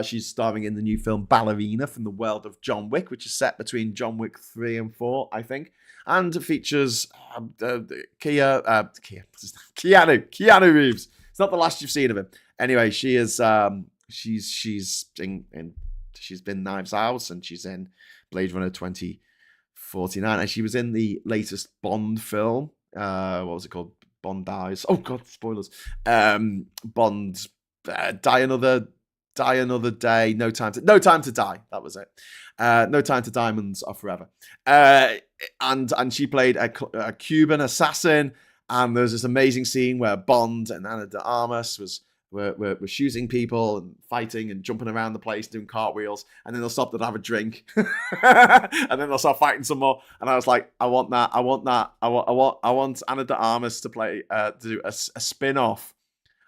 She's starring in the new film Ballerina from the world of John Wick, which is set between John Wick 3 and 4, I think. And it features Keanu Reeves. It's not the last you've seen of him. Anyway, she is she's been Knives Out, and she's in Blade Runner 2049, and she was in the latest Bond film. What was it called? Bond Dies. Oh God, spoilers. Bond Die Another Day. No Time to Die. That was it. No Time to Diamonds Are Forever. And she played a Cuban assassin. And there's this amazing scene where Bond and Ana de Armas was we're shooting people and fighting and jumping around the place, doing cartwheels, and then they'll stop to have a drink, and then they'll start fighting some more. And I was like, I want that. I want Anna de Armas to play to do a spin-off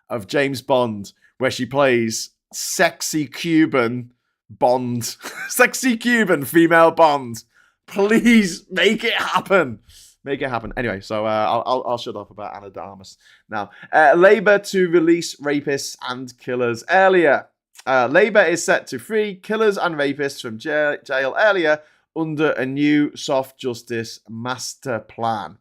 of James Bond where she plays sexy Cuban Bond, sexy Cuban female Bond. Please make it happen. Make it happen. Anyway, so I'll shut up about Anna de Armas now. Labour to release rapists and killers earlier. Labour is set to free killers and rapists from jail earlier under a new soft justice master plan.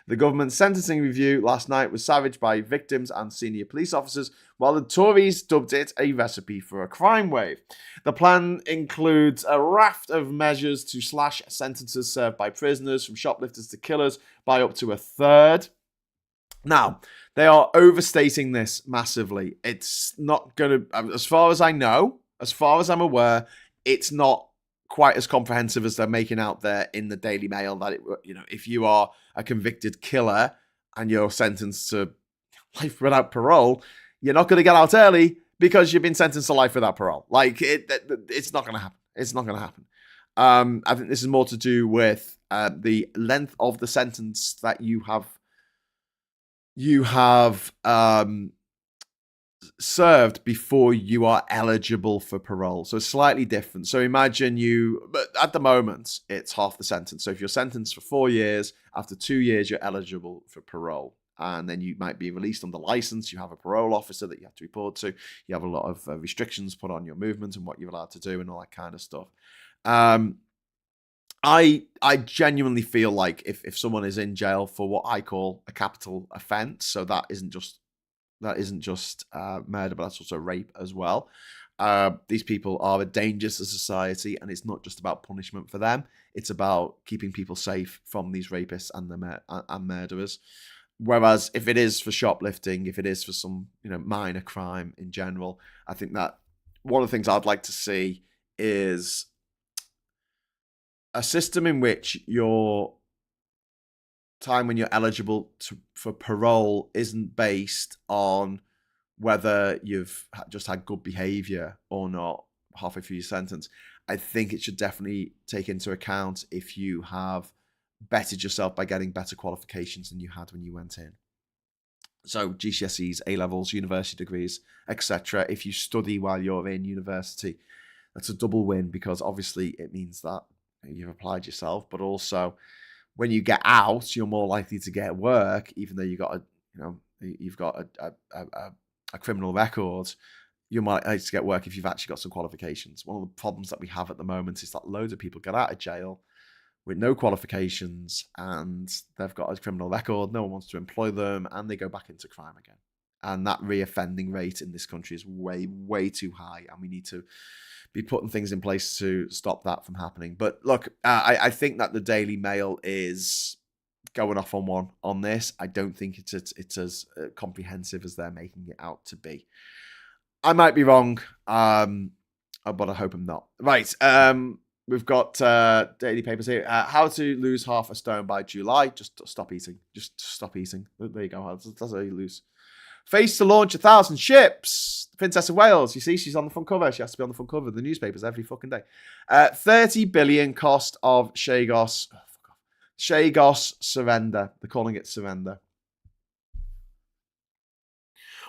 The government's sentencing review last night was savaged by victims and senior police officers, while the Tories dubbed it a recipe for a crime wave. The plan includes a raft of measures to slash sentences served by prisoners, from shoplifters to killers, by up to a third. Now, they are overstating this massively. It's not going to, as far as I know, as far as I'm aware, it's not quite as comprehensive as they're making out there in the Daily Mail, that if you are a convicted killer and you're sentenced to life without parole, you're not going to get out early because you've been sentenced to life without parole. Like, it's not going to happen. It's not going to happen. I think this is more to do with the length of the sentence that you have served before you are eligible for parole. So it's slightly different. So imagine but at the moment, it's half the sentence. So if you're sentenced for 4 years, after 2 years, you're eligible for parole. And then you might be released on the license. You have a parole officer that you have to report to. You have a lot of restrictions put on your movement and what you're allowed to do and all that kind of stuff. I genuinely feel like if someone is in jail for what I call a capital offence, so that isn't just murder, but that's also rape as well. These people are a danger to society, and it's not just about punishment for them. It's about keeping people safe from these rapists and murderers. Whereas if it is for shoplifting, if it is for some minor crime in general, I think that one of the things I'd like to see is a system in which your time when you're eligible for parole isn't based on whether you've just had good behavior or not halfway through your sentence. I think it should definitely take into account if you have bettered yourself by getting better qualifications than you had when you went in. So GCSEs, A-levels, university degrees, etc. If you study while you're in university, that's a double win, because obviously it means that you've applied yourself, but also when you get out, you're more likely to get work, even though you've got a criminal record. You're more likely to get work if you've actually got some qualifications. One of the problems that we have at the moment is that loads of people get out of jail with no qualifications, and they've got a criminal record. No one wants to employ them, and they go back into crime again. And that reoffending rate in this country is way, way too high, and we need to be putting things in place to stop that from happening. But look, I think that the Daily Mail is going off on one on this. I don't think it's as comprehensive as they're making it out to be. I might be wrong, but I hope I'm not. Right, we've got daily papers here. How to lose half a stone by July. Just stop eating. Just stop eating. There you go. That's how you lose. Face to launch 1,000 ships. Princess of Wales. You see, she's on the front cover. She has to be on the front cover of the newspapers every fucking day. 30 billion cost of Chagos. Chagos surrender. They're calling it surrender.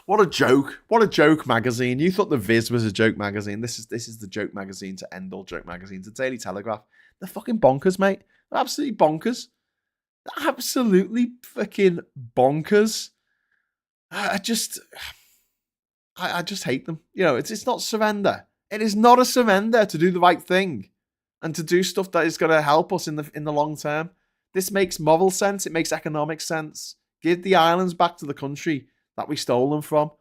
What a joke. What a joke magazine. You thought the Viz was a joke magazine. This is the joke magazine to end all joke magazines. The Daily Telegraph. They're fucking bonkers, mate. They're absolutely bonkers. They're absolutely fucking bonkers. I just hate them. It's not surrender. It is not a surrender to do the right thing and to do stuff that is going to help us in the long term. This makes moral sense. It makes economic sense. Give the islands back to the country that we stole them from.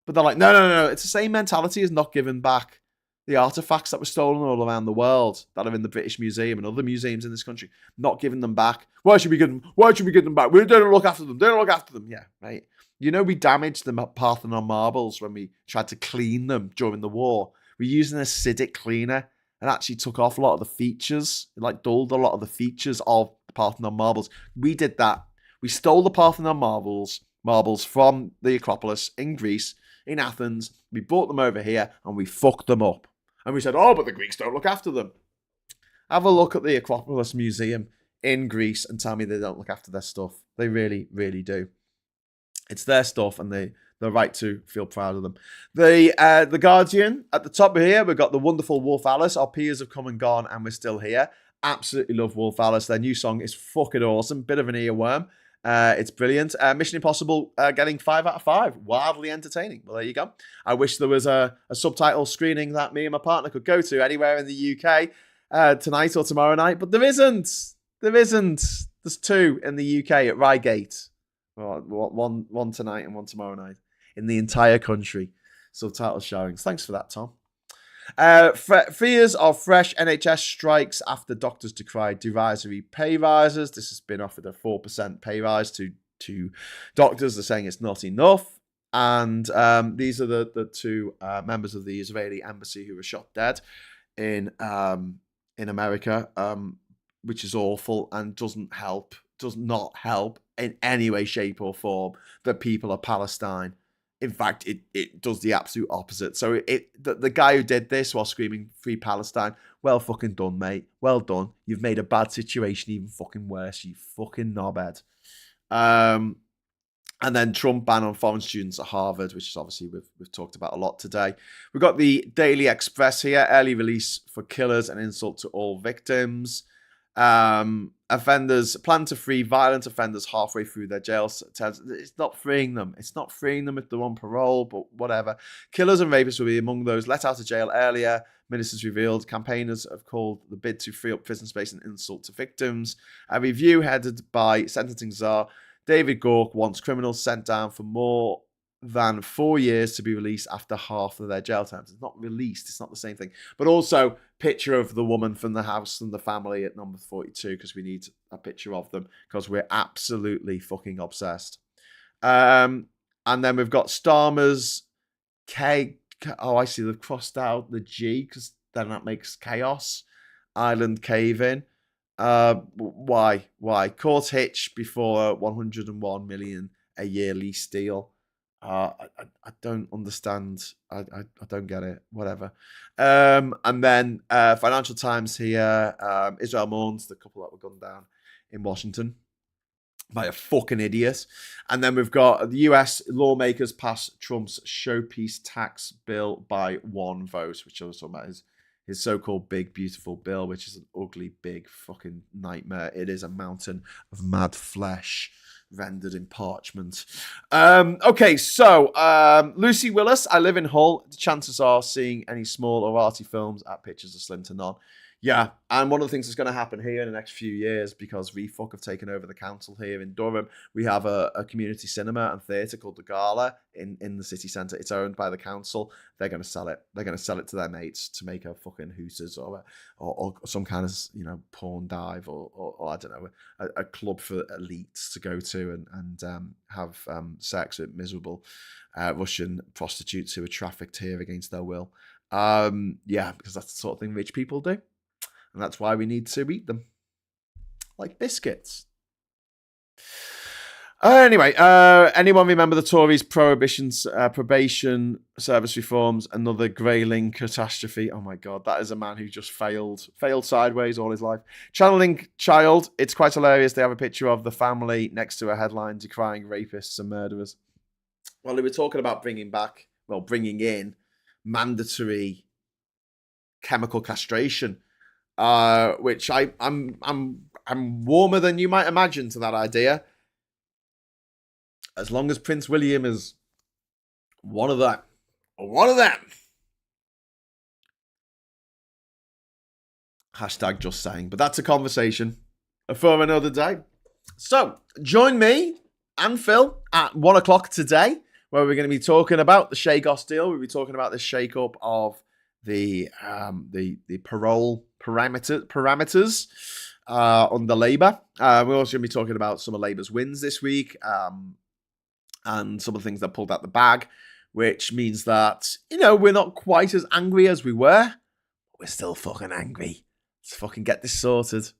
But they're like, no. It's the same mentality as not giving back the artifacts that were stolen all around the world that are in the British Museum and other museums in this country. Not giving them back. Why should we give them back? We don't look after them. They don't look after them. Yeah, right. We damaged the Parthenon marbles when we tried to clean them during the war. We used an acidic cleaner and actually took off a lot of the features. It dulled a lot of the features of the Parthenon marbles. We did that. We stole the Parthenon marbles from the Acropolis in Greece in Athens. We brought them over here and we fucked them up. And we said, oh, but the Greeks don't look after them. Have a look at the Acropolis Museum in Greece and tell me they don't look after their stuff. They really, really do. It's their stuff and they're right to feel proud of them. The Guardian, at the top here, we've got the wonderful Wolf Alice. Our peers have come and gone and we're still here. Absolutely love Wolf Alice. Their new song is fucking awesome. Bit of an earworm. It's brilliant. Mission Impossible getting 5 out of 5. Wildly entertaining. Well, there you go. I wish there was a subtitle screening that me and my partner could go to anywhere in the UK tonight or tomorrow night, but there isn't. There's 2 in the UK at Reigate. Well, one tonight and one tomorrow night in the entire country. Subtitle showings. Thanks for that, Tom. Fears of fresh NHS strikes after doctors decried derisory pay rises. This has been offered a 4% pay rise to doctors. They're saying it's not enough. And these are the 2 members of the Israeli embassy who were shot dead in America, which is awful and does not help in any way, shape or form the people of Palestine. In fact, it does the absolute opposite. So the guy who did this while screaming "Free Palestine," well fucking done, mate. Well done. You've made a bad situation even fucking worse, you fucking knobhead. And then Trump ban on foreign students at Harvard, which is obviously we've talked about a lot today. We've got the Daily Express here, early release for killers and insult to all victims. Offenders plan to free violent offenders halfway through their jail terms. It's not freeing them. It's not freeing them if they're on parole, but whatever. Killers and rapists will be among those let out of jail earlier. Ministers revealed. Campaigners have called the bid to free up prison space an insult to victims. A review headed by sentencing czar David Gork wants criminals sent down for more than 4 years to be released after half of their jail terms. It's not released. It's not the same thing. But also, picture of the woman from the house and the family at number 42, because we need a picture of them, because we're absolutely fucking obsessed. And then we've got Starmer's K. Oh, I see. They've crossed out the G, because then that makes chaos. Island cave-in. Why? Court hitch before 101 million a year lease deal. I don't understand. I don't get it. Whatever. And then Financial Times here. Israel mourns the couple that were gunned down in Washington by a fucking idiot. And then we've got the US lawmakers pass Trump's showpiece tax bill by 1 vote, which I was talking about his so-called big, beautiful bill, which is an ugly, big fucking nightmare. It is a mountain of mad flesh rendered in parchment. Okay, so Lucy Willis, I live in Hull. The chances are seeing any small or arty films at pictures are slim to none. Yeah, and one of the things that's going to happen here in the next few years, because Refuck have taken over the council here in Durham, we have a community cinema and theatre called The Gala in the city centre. It's owned by the council. They're going to sell it. They're going to sell it to their mates to make a fucking Hooters or some kind of, porn dive or I don't know, a club for elites to go to and have sex with miserable Russian prostitutes who are trafficked here against their will. Yeah, because that's the sort of thing rich people do. And that's why we need to eat them. Like biscuits. Anyway, anyone remember the Tories' probation service reforms? Another greyling catastrophe. Oh my God, that is a man who just failed sideways all his life. Channeling Child, it's quite hilarious. They have a picture of the family next to a headline decrying rapists and murderers. Well, they were talking about bringing in mandatory chemical castration. Which I'm warmer than you might imagine to that idea. As long as Prince William is one of them. Hashtag just saying. But that's a conversation for another day. So join me and Phil at 1 o'clock today, where we're going to be talking about the Shagos deal. We'll be talking about the shake-up of the parole parameters under Labour. We're also going to be talking about some of Labour's wins this week and some of the things that pulled out the bag, which means that, we're not quite as angry as we were, but we're still fucking angry. Let's fucking get this sorted.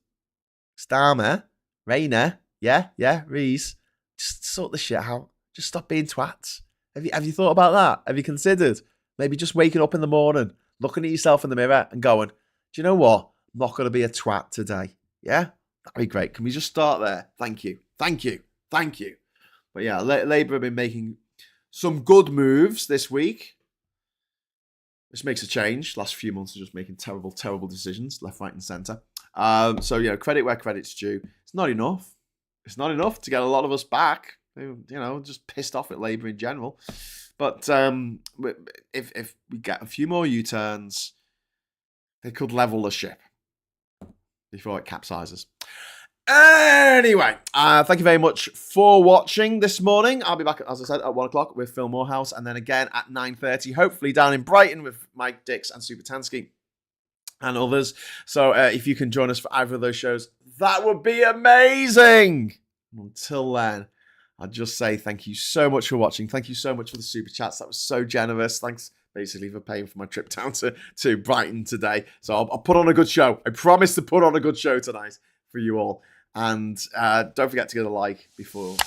Starmer, Rayner, yeah, Rees, just sort the shit out. Just stop being twats. Have you thought about that? Have you considered maybe just waking up in the morning, looking at yourself in the mirror and going, do you know what? I'm not going to be a twat today. Yeah? That'd be great. Can we just start there? Thank you. Thank you. Thank you. But yeah, Labour have been making some good moves this week. This makes a change. Last few months of just making terrible, terrible decisions, left, right, and centre. So, credit where credit's due. It's not enough. It's not enough to get a lot of us back. Just pissed off at Labour in general. But if we get a few more U-turns, they could level the ship before it capsizes. Anyway, thank you very much for watching this morning. I'll be back, as I said, at 1 o'clock with Phil Morehouse, and then again at 9:30, hopefully down in Brighton with Mike Dix and Super Tansky and others. So if you can join us for either of those shows, that would be amazing. Until then, I'd just say thank you so much for watching. Thank you so much for the super chats. That was so generous. Thanks basically for paying for my trip down to Brighton today. So I'll put on a good show. I promise to put on a good show tonight for you all. And don't forget to give a like before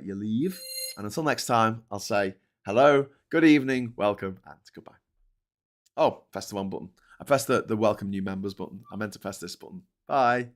you leave. And until next time, I'll say hello, good evening, welcome, and goodbye. Oh, press the one button. I pressed the welcome new members button. I meant to press this button. Bye.